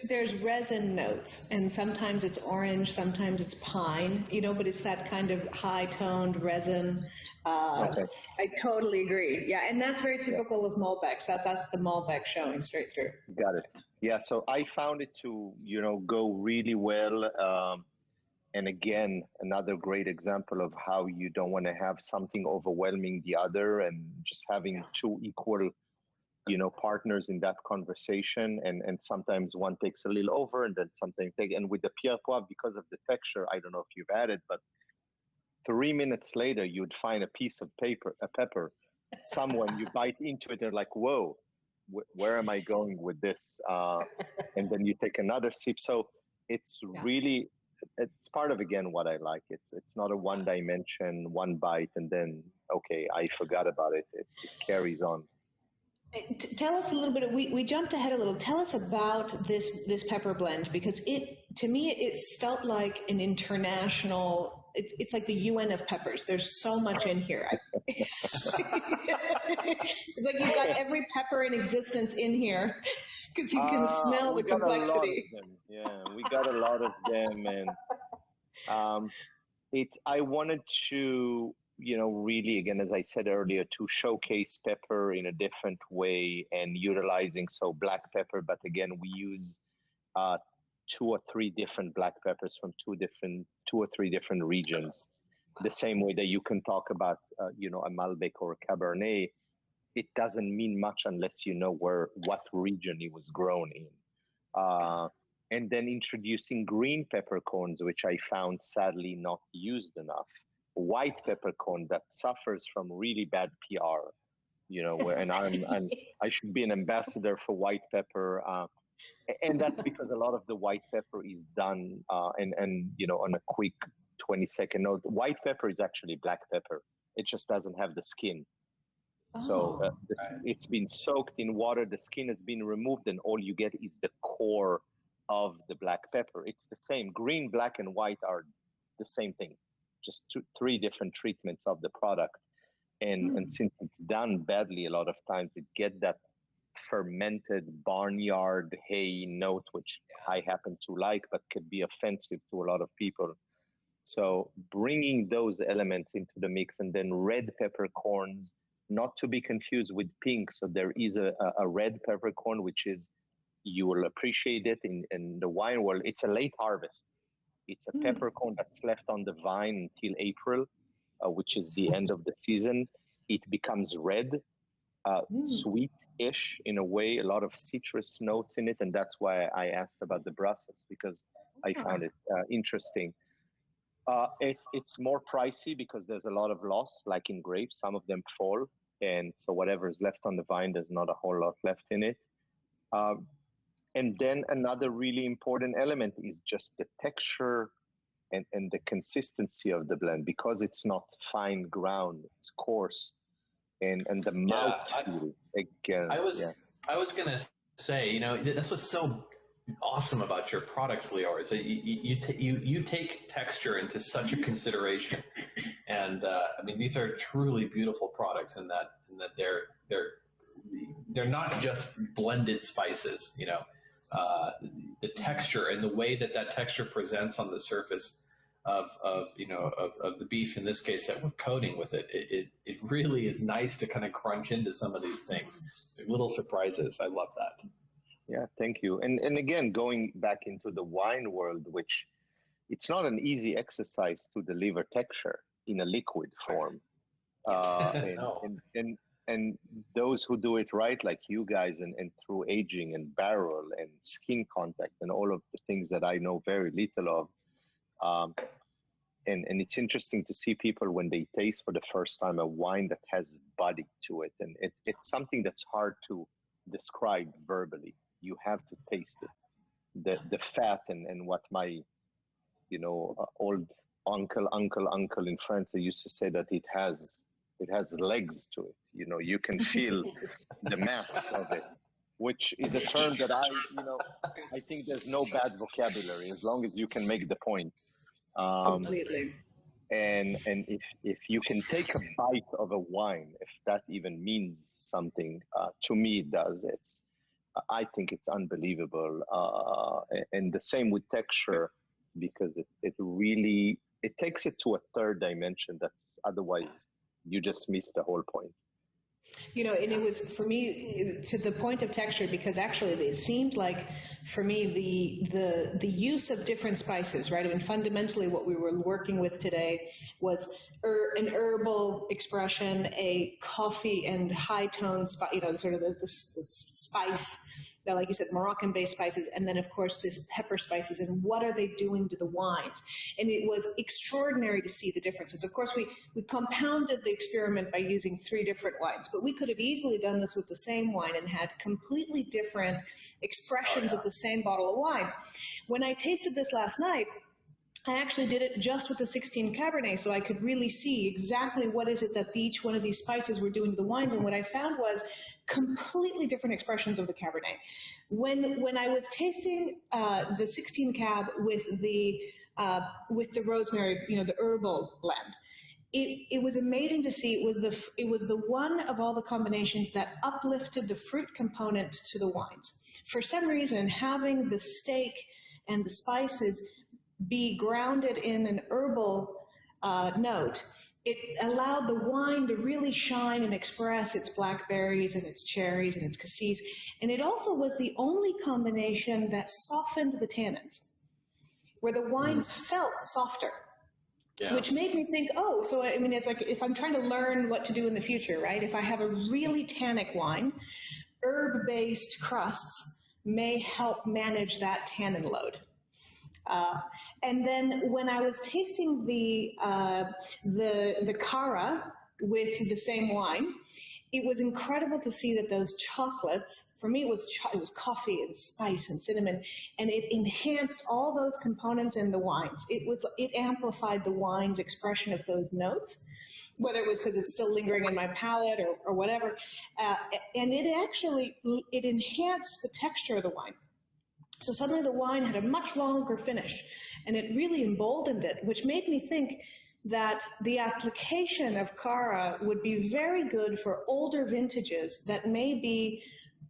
There's resin notes, and sometimes it's orange, sometimes it's pine, but it's that kind of high-toned resin. Okay. I totally agree. Yeah, and that's very typical of Malbecs. That's the Malbec showing straight through. Got it. Yeah, so I found it to, go really well. And again, another great example of how you don't want to have something overwhelming the other, and just having two equal partners in that conversation, and sometimes one takes a little over, and then something and with the Pierre Poivre, because of the texture, I don't know if you've had it, but 3 minutes later, you'd find a piece of pepper, someone, you bite into it, they're like, whoa, where am I going with this? And then you take another sip. So it's really, it's part of, again, what I like. It's not a one dimension, one bite, and then, okay, I forgot about it. It carries on. Tell us a little bit. We jumped ahead a little. Tell us about this pepper blend, because to me it felt like an international. It's like the UN of peppers. There's so much in here. It's like you've got every pepper in existence in here, because you can smell the complexity. We got a lot of them, and I wanted to, really, again, as I said earlier, to showcase pepper in a different way, and utilizing black pepper, but again, we use 2 or 3 different black peppers from 2 or 3 different regions. The same way that you can talk about, a Malbec or a Cabernet, it doesn't mean much unless you know what region it was grown in. And then introducing green peppercorns, which I found sadly not used enough. White peppercorn that suffers from really bad PR, and I should be an ambassador for white pepper. And that's because a lot of the white pepper is done on a quick 20-second note. White pepper is actually black pepper. It just doesn't have the skin. So it's been soaked in water, the skin has been removed, and all you get is the core of the black pepper. It's the same. Green, black, and white are the same thing, just 3 different treatments of the product. And since it's done badly, a lot of times it get that fermented barnyard hay note, which I happen to like, but could be offensive to a lot of people. So bringing those elements into the mix, and then red peppercorns, not to be confused with pink. So there is a red peppercorn, which is, you will appreciate it in the wine world. It's a late harvest. It's a peppercorn that's left on the vine until April, which is the end of the season. It becomes red, sweet-ish in a way, a lot of citrus notes in it. And that's why I asked about the Brasas, because I found it interesting. It's more pricey because there's a lot of loss, like in grapes. Some of them fall, and so whatever is left on the vine, there's not a whole lot left in it. And then another really important element is just the texture and the consistency of the blend, because it's not fine ground, it's coarse, and the mouthfeel. I was gonna say, that's what's so awesome about your products, Lior, is that you take texture into such a consideration, and these are truly beautiful products in that they're not just blended spices. The texture and the way that texture presents on the surface of the beef, in this case, that we're coating with it really is nice to kind of crunch into some of these things. Little surprises. I love that. Yeah, thank you. And again, going back into the wine world, which it's not an easy exercise to deliver texture in a liquid form. And those who do it right, like you guys, and through aging and barrel and skin contact and all of the things that I know very little of. And it's interesting to see people when they taste for the first time a wine that has body to it. And it's something that's hard to describe verbally. You have to taste it. The fat and what my, old uncle in France, they used to say that it has legs to it. You can feel the mass of it, which is a term that I think there's no bad vocabulary as long as you can make the point. Completely. And if you can take a bite of a wine, if that even means something, to me it does. I think it's unbelievable. And the same with texture, because it really takes it to a third dimension that's otherwise you just miss the whole point. And it was, for me, to the point of texture, because actually it seemed like, for me, the use of different spices, right? Fundamentally what we were working with today was an herbal expression, a coffee and high tone, sort of the spice, like you said, Moroccan-based spices, and then, of course, this pepper spices, and what are they doing to the wines? And it was extraordinary to see the differences. Of course, we compounded the experiment by using 3 different wines, but we could have easily done this with the same wine and had completely different expressions of the same bottle of wine. When I tasted this last night, I actually did it just with the 16 Cabernet, so I could really see exactly what is it that each one of these spices were doing to the wines. And what I found was completely different expressions of the Cabernet. When I was tasting the 16 Cab with the rosemary, the herbal blend, it was amazing to see. It was the one of all the combinations that uplifted the fruit component to the wines. For some reason, having the steak and the spices be grounded in an herbal note it allowed the wine to really shine and express its blackberries and its cherries and its cassis. And it also was the only combination that softened the tannins, where the wines felt softer. Yeah. Which made me think, oh, so I mean, it's like if I'm trying to learn what to do in the future, right? If I have a really tannic wine, herb-based crusts may help manage that tannin load. And then when I was tasting the Cara with the same wine, it was incredible to see that those chocolates, for me it was coffee and spice and cinnamon, and it enhanced all those components in the wines. It amplified the wine's expression of those notes, whether it was because it's still lingering in my palate or whatever. And it enhanced the texture of the wine. So suddenly the wine had a much longer finish, and it really emboldened it, which made me think that the application of Cara would be very good for older vintages that may be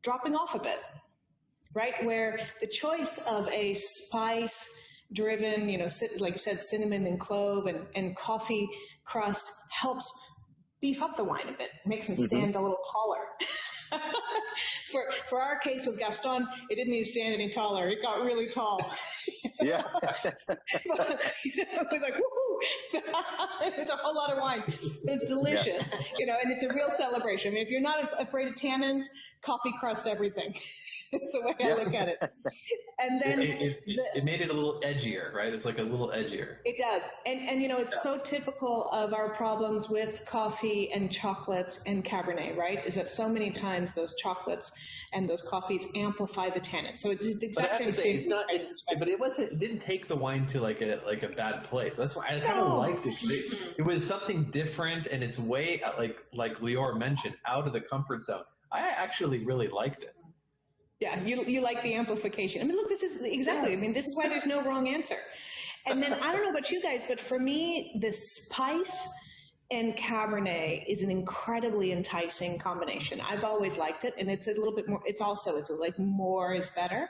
dropping off a bit, right? Where the choice of a spice-driven, like you said, cinnamon and clove and coffee crust helps beef up the wine a bit, makes them stand a little taller. For our case with Gaston, it didn't need to stand any taller. It got really tall. Yeah. It was like, woohoo! It's a whole lot of wine. It's delicious, and it's a real celebration. I mean, if you're not afraid of tannins, coffee crust everything. It's the way I look at it. And then it made it a little edgier, right? It's like a little edgier. It does. And it's so typical of our problems with coffee and chocolates and Cabernet, right? Is that so many times those chocolates and those coffees amplify the tannin. So it's the exact same thing. But it didn't take the wine to like a bad place. That's why I kind of liked it. It was something different, and it's way like Lior mentioned, out of the comfort zone. I actually really liked it. Yeah, you like the amplification. I mean, look, this is exactly, I mean, this is why there's no wrong answer. And then, I don't know about you guys, but for me, the spice and Cabernet is an incredibly enticing combination. I've always liked it, and it's a little bit more, it's like more is better.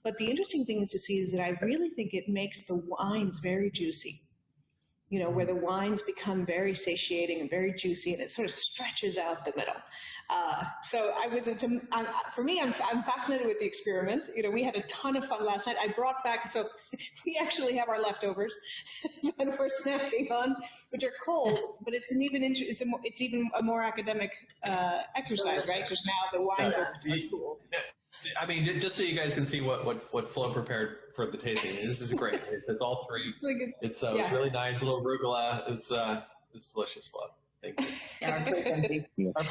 But the interesting thing is to see is that I really think it makes the wines very juicy. Where the wines become very satiating and very juicy, and it sort of stretches out the middle. So for me, I'm fascinated with the experiment. We had a ton of fun last night. I brought back, so we actually have our leftovers that we're snacking on, which are cold, but it's even a more academic exercise, right? Because now the wines are cool. I mean, just so you guys can see what Flo prepared for the tasting. This is great. It's all three. It's really nice. A little arugula. It's delicious, Flo. Thank you. Yeah, our plate's empty. Our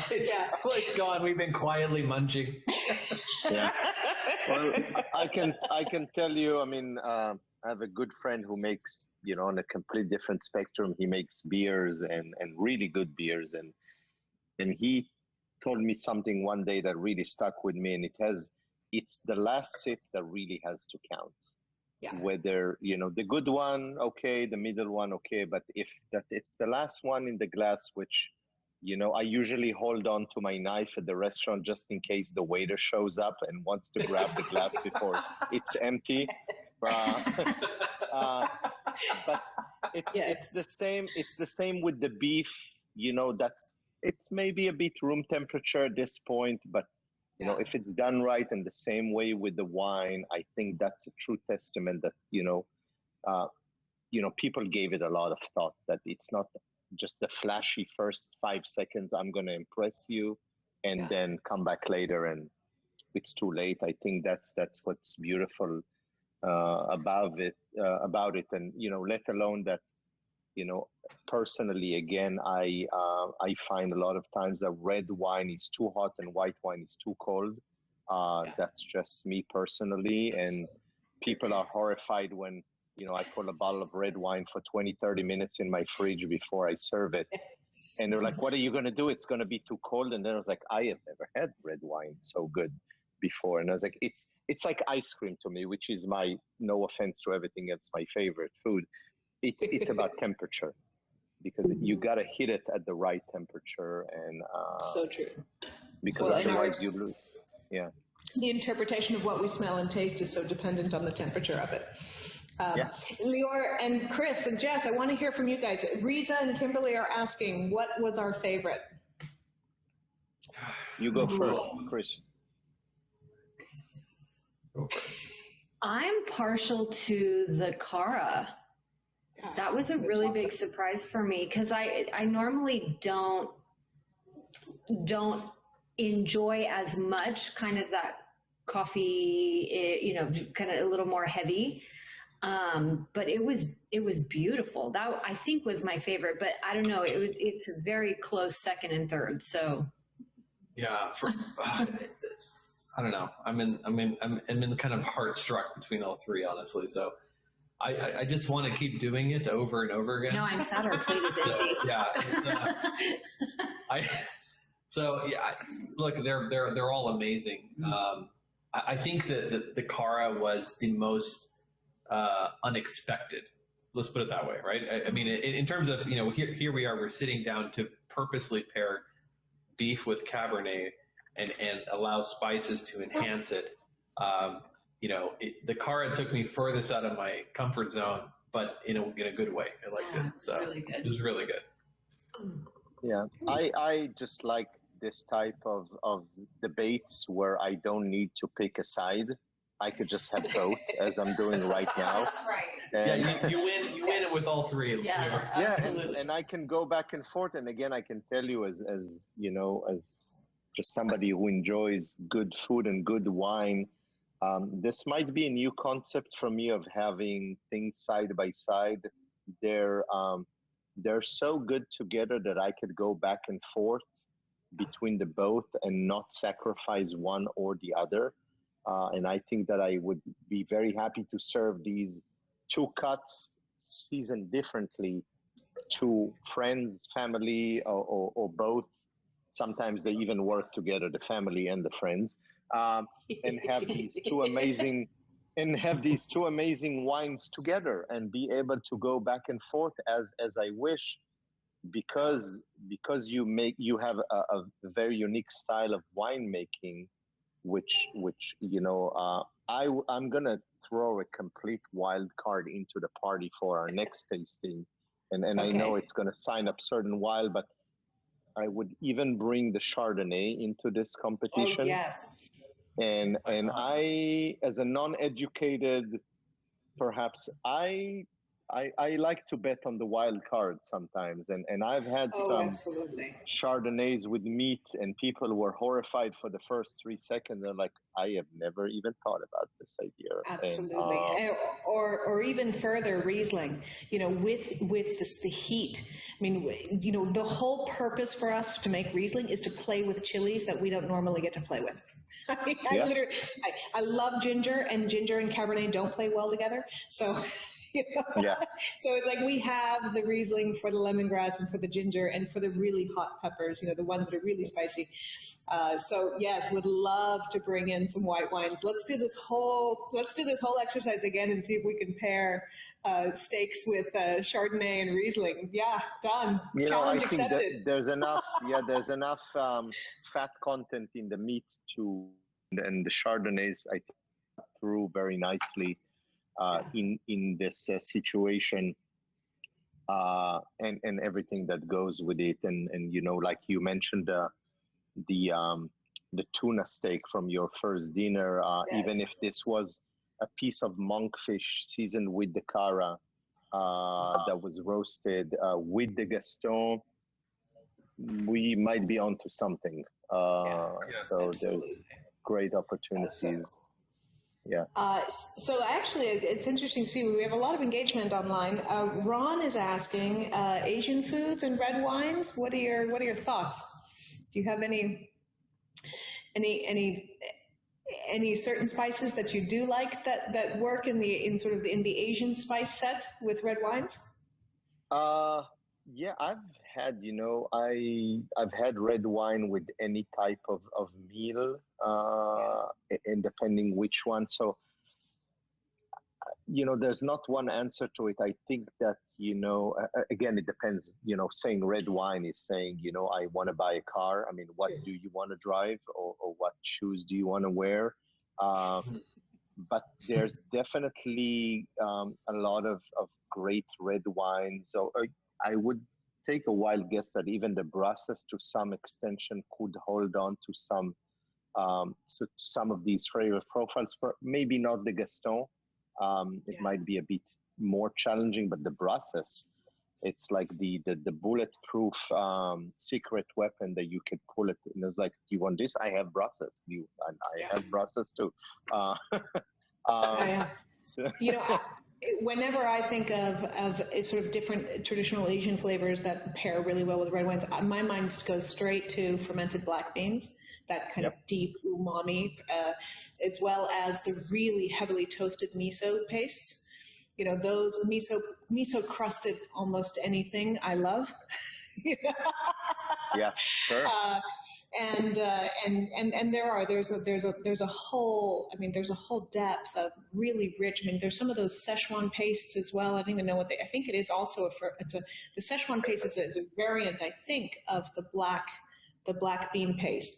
plate's gone. We've been quietly munching. Yeah. Well, I can tell you. I mean, I have a good friend who makes, on a complete different spectrum. He makes beers and really good beers, and he told me something one day that really stuck with me, and it's the last sip that really has to count. Yeah. Whether, the good one, okay, the middle one, okay, but if it's the last one in the glass, which, I usually hold on to my knife at the restaurant just in case the waiter shows up and wants to grab the glass before it's empty. But it's the same. It's the same with the beef. It's maybe a bit room temperature at this point, but if it's done right and the same way with the wine, I think that's a true testament that, people gave it a lot of thought, that it's not just the flashy first 5 seconds, I'm going to impress you and then come back later and it's too late. I think that's what's beautiful about it. And, let alone that, personally, again, I find a lot of times that red wine is too hot and white wine is too cold. That's just me personally. And people are horrified when, I put a bottle of red wine for 20, 30 minutes in my fridge before I serve it. And they're like, what are you going to do? It's going to be too cold. And then I was like, I have never had red wine so good before. And I was like, it's like ice cream to me, which is no offense to everything, it's my favorite food. It's about temperature, because you got to hit it at the right temperature, and so true. Because otherwise you lose. Yeah. The interpretation of what we smell and taste is so dependent on the temperature of it. Lior and Chris and Jess, I want to hear from you guys. Riza and Kimberly are asking, what was our favorite? You go first, Chris. I'm partial to the Cara. That was a really big surprise for me because I normally don't enjoy as much kind of that coffee, you know, kind of a little more heavy. But it was beautiful. That I think was my favorite, but I don't know. It's a very close second and third. So yeah, I don't know. I'm in kind of heart struck between all three, honestly. So I just want to keep doing it over and over again. No, I'm sad our plate is empty. Look, they're all amazing. I think that the Cara was the most unexpected. Let's put it that way, right? I mean, in terms of, you know, here we are, we're sitting down to purposely pair beef with Cabernet and allow spices to enhance it. You know, the Cara took me furthest out of my comfort zone, but in a good way. I liked it. So really good. It was really good. Yeah, I just like this type of debates where I don't need to pick a side. I could just have both, as I'm doing right now. That's right. And Yeah, you win it with all three. Yeah, absolutely. and I can go back and forth. And again, I can tell you, as you know, as just somebody who enjoys good food and good wine, this might be a new concept for me of having things side by side. They're so good together that I could go back and forth between the both and not sacrifice one or the other. And I think that I would be very happy to serve these two cuts seasoned differently to friends, family, or both. Sometimes they even work together, the family and the friends, and have these two amazing wines together and be able to go back and forth as I wish, because you have a very unique style of winemaking, which you know, I'm gonna throw a complete wild card into the party for our next tasting, and okay. I know it's gonna sign up certain wild, but I would even bring the Chardonnay into this competition. Oh, yes. And I, as a non-educated, perhaps I like to bet on the wild card sometimes, and I've had some absolutely. Chardonnays with meat, and people were horrified for the first 3 seconds. They're like, I have never even thought about this idea. Absolutely, or even further, Riesling. You know, with the heat. I mean, you know, the whole purpose for us to make Riesling is to play with chilies that we don't normally get to play with. I love ginger, and ginger and Cabernet don't play well together. So. You know? Yeah. So it's like we have the Riesling for the lemongrass and for the ginger and for the really hot peppers, you know, the ones that are really spicy. So yes, would love to bring in some white wines. Let's do this whole exercise again and see if we can pair steaks with Chardonnay and Riesling. Yeah, done. You Challenge know, I think accepted. There's enough fat content in the meat and the Chardonnays I think through very nicely. In this situation, and everything that goes with it, and you know, like you mentioned, the tuna steak from your first dinner, yes. Even if this was a piece of monkfish seasoned with the Cara that was roasted with the Gaston, we might be onto something. Yes, so absolutely. There's great opportunities. Yeah. So actually, it's interesting to see. We have a lot of engagement online. Ron is asking Asian foods and red wines. What are your thoughts? Do you have any certain spices that you do like that work in the Asian spice set with red wines? Yeah, I've had, you know, I've had red wine with any type of meal, and depending which one. So, you know, there's not one answer to it. I think that, you know, again, it depends. You know, saying red wine is saying, you know, I want to buy a car. I mean, what do you want to drive, or what shoes do you want to wear? but there's definitely a lot of great red wines. So I would take a wild guess that even the Brasas, to some extension, could hold on to some of these flavor profiles. For maybe not the Gaston. It might be a bit more challenging, but the Brasas, it's like the bulletproof secret weapon that you can pull it. And it's like, do you want this? I have Brasas. I have Brasas too. So. Whenever I think of sort of different traditional Asian flavors that pair really well with red wines, my mind just goes straight to fermented black beans, that kind of deep umami, as well as the really heavily toasted miso pastes. Those miso crusted almost anything I love. Yeah, sure. And there's a whole depth of really rich. There's some of those Szechuan pastes as well. I don't even know what I think it is also the Szechuan paste is a variant, I think, of the black bean paste.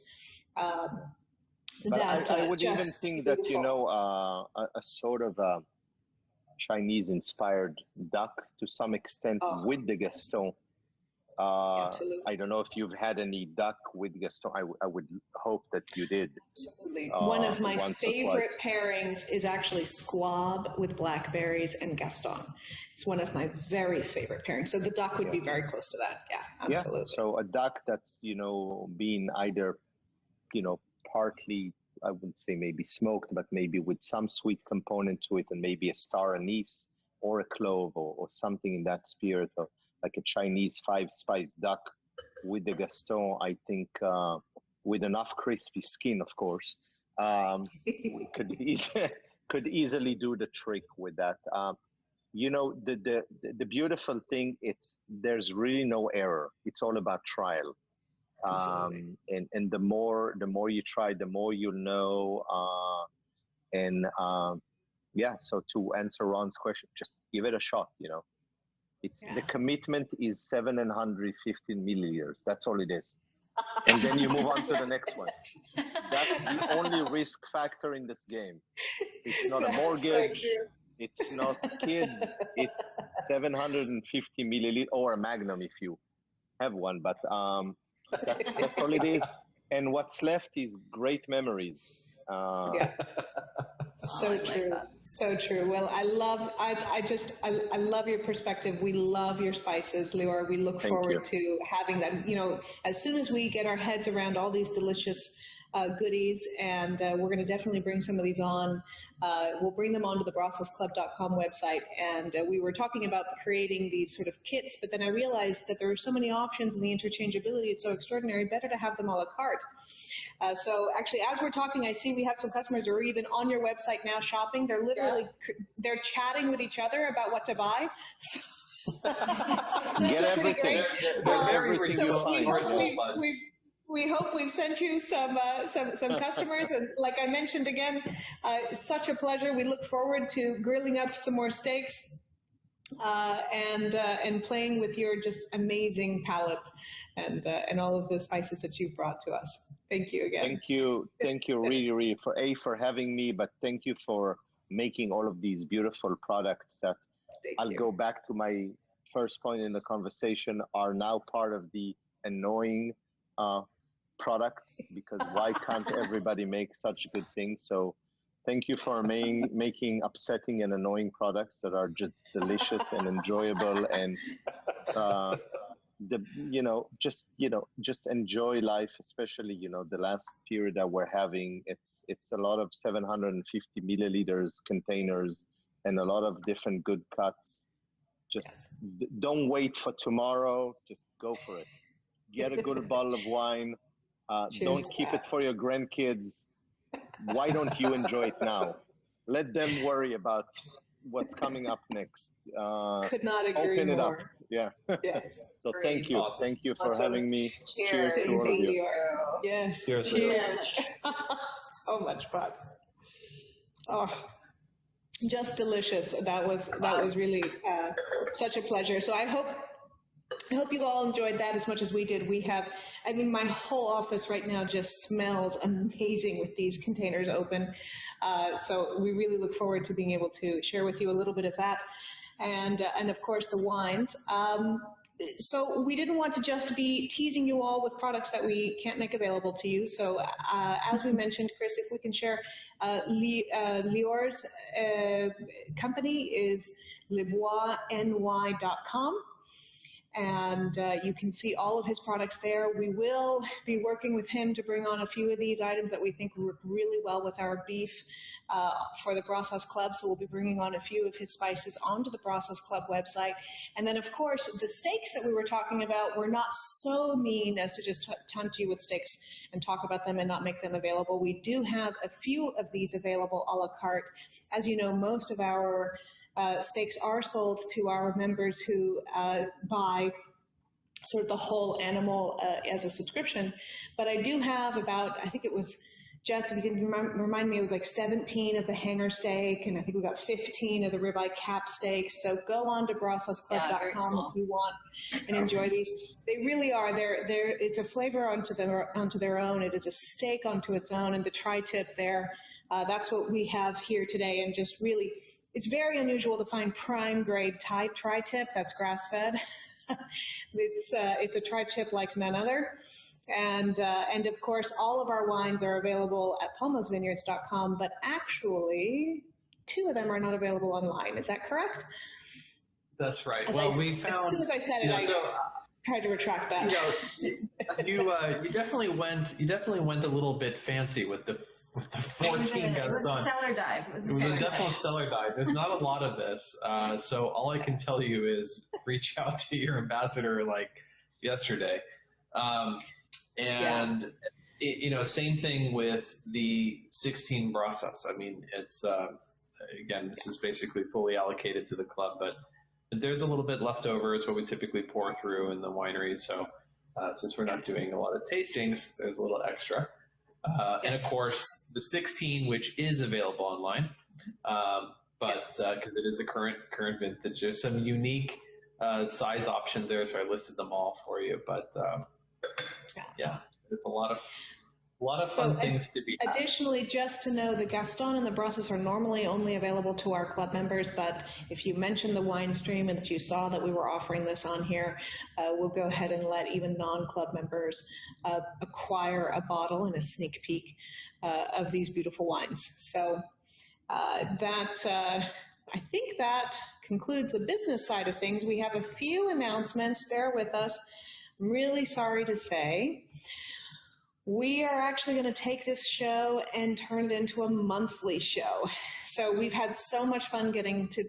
But I would even think that, a sort of Chinese-inspired duck to some extent with the Gaston. I don't know if you've had any duck with Gaston. I would hope that you did. Absolutely. One of my favorite pairings is actually squab with blackberries and Gaston. It's one of my very favorite pairings. So the duck would be very close to that. Yeah, absolutely. Yeah. So a duck that's, being either, partly, I wouldn't say maybe smoked, but maybe with some sweet component to it, and maybe a star anise or a clove or something in that spirit of like a Chinese 5-spice duck with the Gaston. I think with enough crispy skin, of course, we could easily do the trick with that. The beautiful thing, there's really no error. It's all about trial. And the more you try, the more you'll know. So to answer Ron's question, just give it a shot. The commitment is 715 milliliters. That's all it is. And then you move on to the next one. That's the only risk factor in this game. It's not a mortgage. So it's not kids. It's 750 milliliters or a Magnum if you have one. But that's all it is. And what's left is great memories. So true. So true. Well, I love your perspective. We love your spices, Lior. We look forward to having them, as soon as we get our heads around all these delicious goodies, and we're going to definitely bring some of these on. We'll bring them onto the brasasclub.com website. And we were talking about creating these sort of kits, but then I realized that there are so many options and the interchangeability is so extraordinary. Better to have them a la carte. So actually, as we're talking, I see we have some customers who are even on your website now shopping. They're literally, they're chatting with each other about what to buy. Get everything. We hope we've sent you some customers, and like I mentioned again, it's such a pleasure. We look forward to grilling up some more steaks and playing with your just amazing palate and all of the spices that you've brought to us. Thank you again. Thank you, really for having me, but thank you for making all of these beautiful products that I'll go back to my first point in the conversation are now part of the annoying products, because why can't everybody make such good things? So thank you for making upsetting and annoying products that are just delicious and enjoyable, and just enjoy life, especially the last period that we're having. It's a lot of 750 milliliters containers and a lot of different good cuts. Just don't wait for tomorrow. Just go for it. Get a good bottle of wine. Don't keep it for your grandkids. Why don't you enjoy it now? Let them worry about what's coming up next. Could not agree open it more. Up. Yeah. Yes. So thank you. Awesome. Thank you for having me. Cheers to all of you. Yes. Cheers. So much fun. Oh, just delicious. That was really such a pleasure. So I hope I hope you all enjoyed that as much as we did. We have, I mean, my whole office right now just smells amazing with these containers open. So we really look forward to being able to share with you a little bit of that. And of course, the wines. So we didn't want to just be teasing you all with products that we can't make available to you. So as we mentioned, Chris, if we can share, Lior's company is leboisny.com. And you can see all of his products there. We will be working with him to bring on a few of these items that we think work really well with our beef for the Brasas Club. So we'll be bringing on a few of his spices onto the Brasas Club website. And then, of course, the steaks that we were talking about, we're not so mean as to just tempt you with steaks and talk about them and not make them available. We do have a few of these available a la carte. As you know, most of our steaks are sold to our members who buy sort of the whole animal as a subscription. But I do have about, I think it was, Jess, if you can remind me, it was like 17 of the hanger steak, and I think we got 15 of the ribeye cap steaks. So go on to brasasclub.com if you want and enjoy these. They really are. It's a flavor onto their own. It is a steak onto its own, and the tri-tip there, that's what we have here today, and just really, it's very unusual to find prime grade tri-tip that's grass-fed. It's a tri-tip like none other. And of course, all of our wines are available at palmazvineyards.com, but actually 2 of them are not available online. Is that correct? That's right. As soon as I said it, I tried to retract that. You definitely went a little bit fancy with the 14 Gaston. It was a cellar dive. It was a definite cellar dive. There's not a lot of this. So all I can tell you is reach out to your ambassador like yesterday. Same thing with the 16 Brasas. I mean, it's, again, this is basically fully allocated to the club, but there's a little bit left over. It's what we typically pour through in the winery. So since we're not doing a lot of tastings, there's a little extra. And of course, the 16, which is available online, because it is a current vintage. There's some unique size options there, so I listed them all for you. But there's a lot of fun things to be had. Additionally, just to know, the Gaston and the Brasas are normally only available to our club members, but if you mentioned the wine stream and that you saw that we were offering this on here, we'll go ahead and let even non-club members acquire a bottle and a sneak peek of these beautiful wines. So I think that concludes the business side of things. We have a few announcements. Bear with us. I'm really sorry to say, we are actually going to take this show and turn it into a monthly show. So we've had so much fun getting to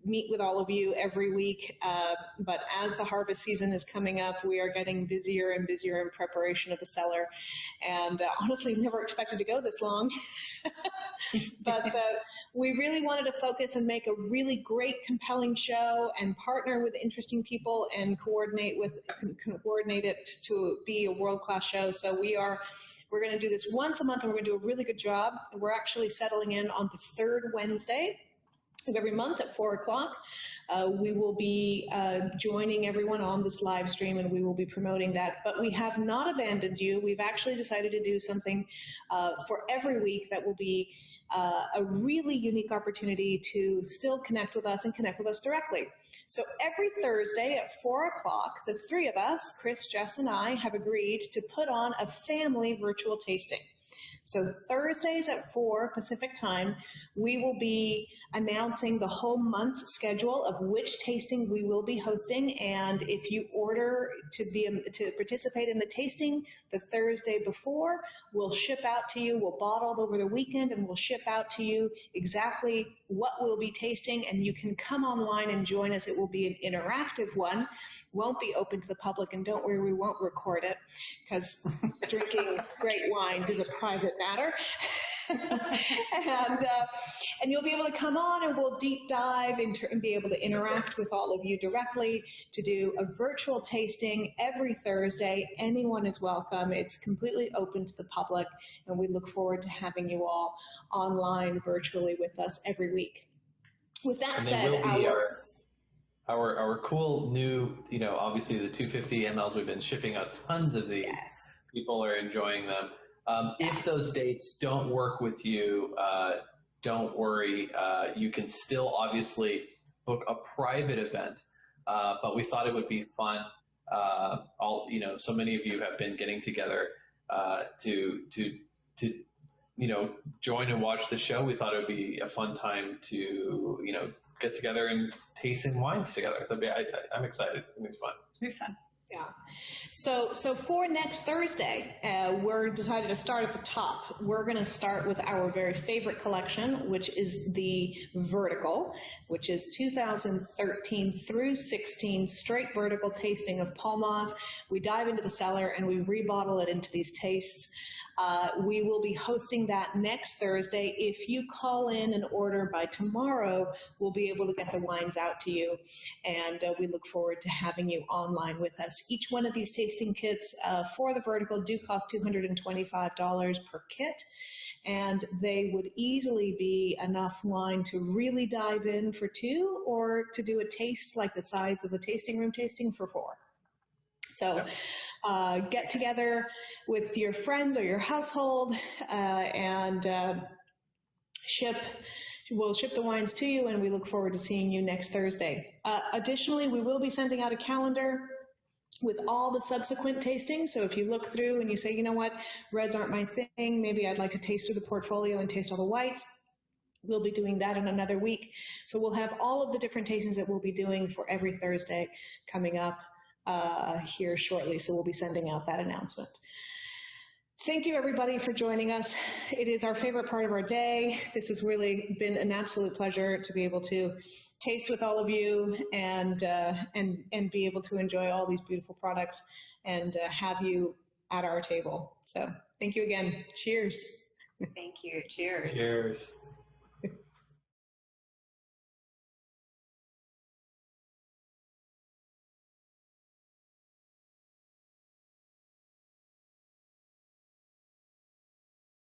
meet with all of you every week. But as the harvest season is coming up, we are getting busier and busier in preparation of the cellar. And honestly, never expected to go this long. But we really wanted to focus and make a really great, compelling show and partner with interesting people and coordinate it to be a world-class show. So we're going to do this once a month, and we're going to do a really good job. We're actually settling in on the 3rd Wednesday of every month at 4 o'clock. We will be joining everyone on this live stream, and we will be promoting that. But we have not abandoned you. We've actually decided to do something for every week that will be a really unique opportunity to still connect with us and connect with us directly. So every Thursday at 4 o'clock, the 3 of us, Chris, Jess, and I, have agreed to put on a family virtual tasting. So Thursdays at 4 Pacific time, we will be announcing the whole month's schedule of which tasting we will be hosting. And if you order to participate in the tasting the Thursday before, we'll ship out to you. We'll bottle over the weekend, and we'll ship out to you exactly what we'll be tasting. And you can come online and join us. It will be an interactive one. Won't be open to the public. And don't worry, we won't record it, because drinking great wines is a private matter. And you'll be able to come on, and we'll deep dive into and be able to interact with all of you directly, to do a virtual tasting every Thursday. Anyone is welcome. It's completely open to the public, and we look forward to having you all online virtually with us every week. With that said, our cool new, obviously the 250 mLs, we've been shipping out tons of these. Yes. People are enjoying them. If those dates don't work with you, don't worry. You can still obviously book a private event, but we thought it would be fun. So many of you have been getting together to join and watch the show. We thought it would be a fun time to get together and taste some wines together. So I'm excited. It's fun. Very fun. Yeah. So for next Thursday, we're decided to start at the top. We're going to start with our very favorite collection, which is the Vertical, which is 2013 through 16 straight vertical tasting of Palmaz. We dive into the cellar and we rebottle it into these tastes. We will be hosting that next Thursday. If you call in and order by tomorrow, we'll be able to get the wines out to you. And we look forward to having you online with us. Each one of these tasting kits for the Vertical do cost $225 per kit. And they would easily be enough wine to really dive in for 2, or to do a taste like the size of the tasting room tasting for 4. So get together with your friends or your household and we'll ship the wines to you, and we look forward to seeing you next Thursday. Additionally, we will be sending out a calendar with all the subsequent tastings. So if you look through and you say, you know what, reds aren't my thing, maybe I'd like to taste through the portfolio and taste all the whites, we'll be doing that in another week. So we'll have all of the different tastings that we'll be doing for every Thursday coming up here shortly. So we'll be sending out that announcement. Thank you, everybody, for joining us. It is our favorite part of our day. This has really been an absolute pleasure to be able to taste with all of you and be able to enjoy all these beautiful products and have you at our table. So thank you again. Cheers. Thank you. Cheers. Cheers.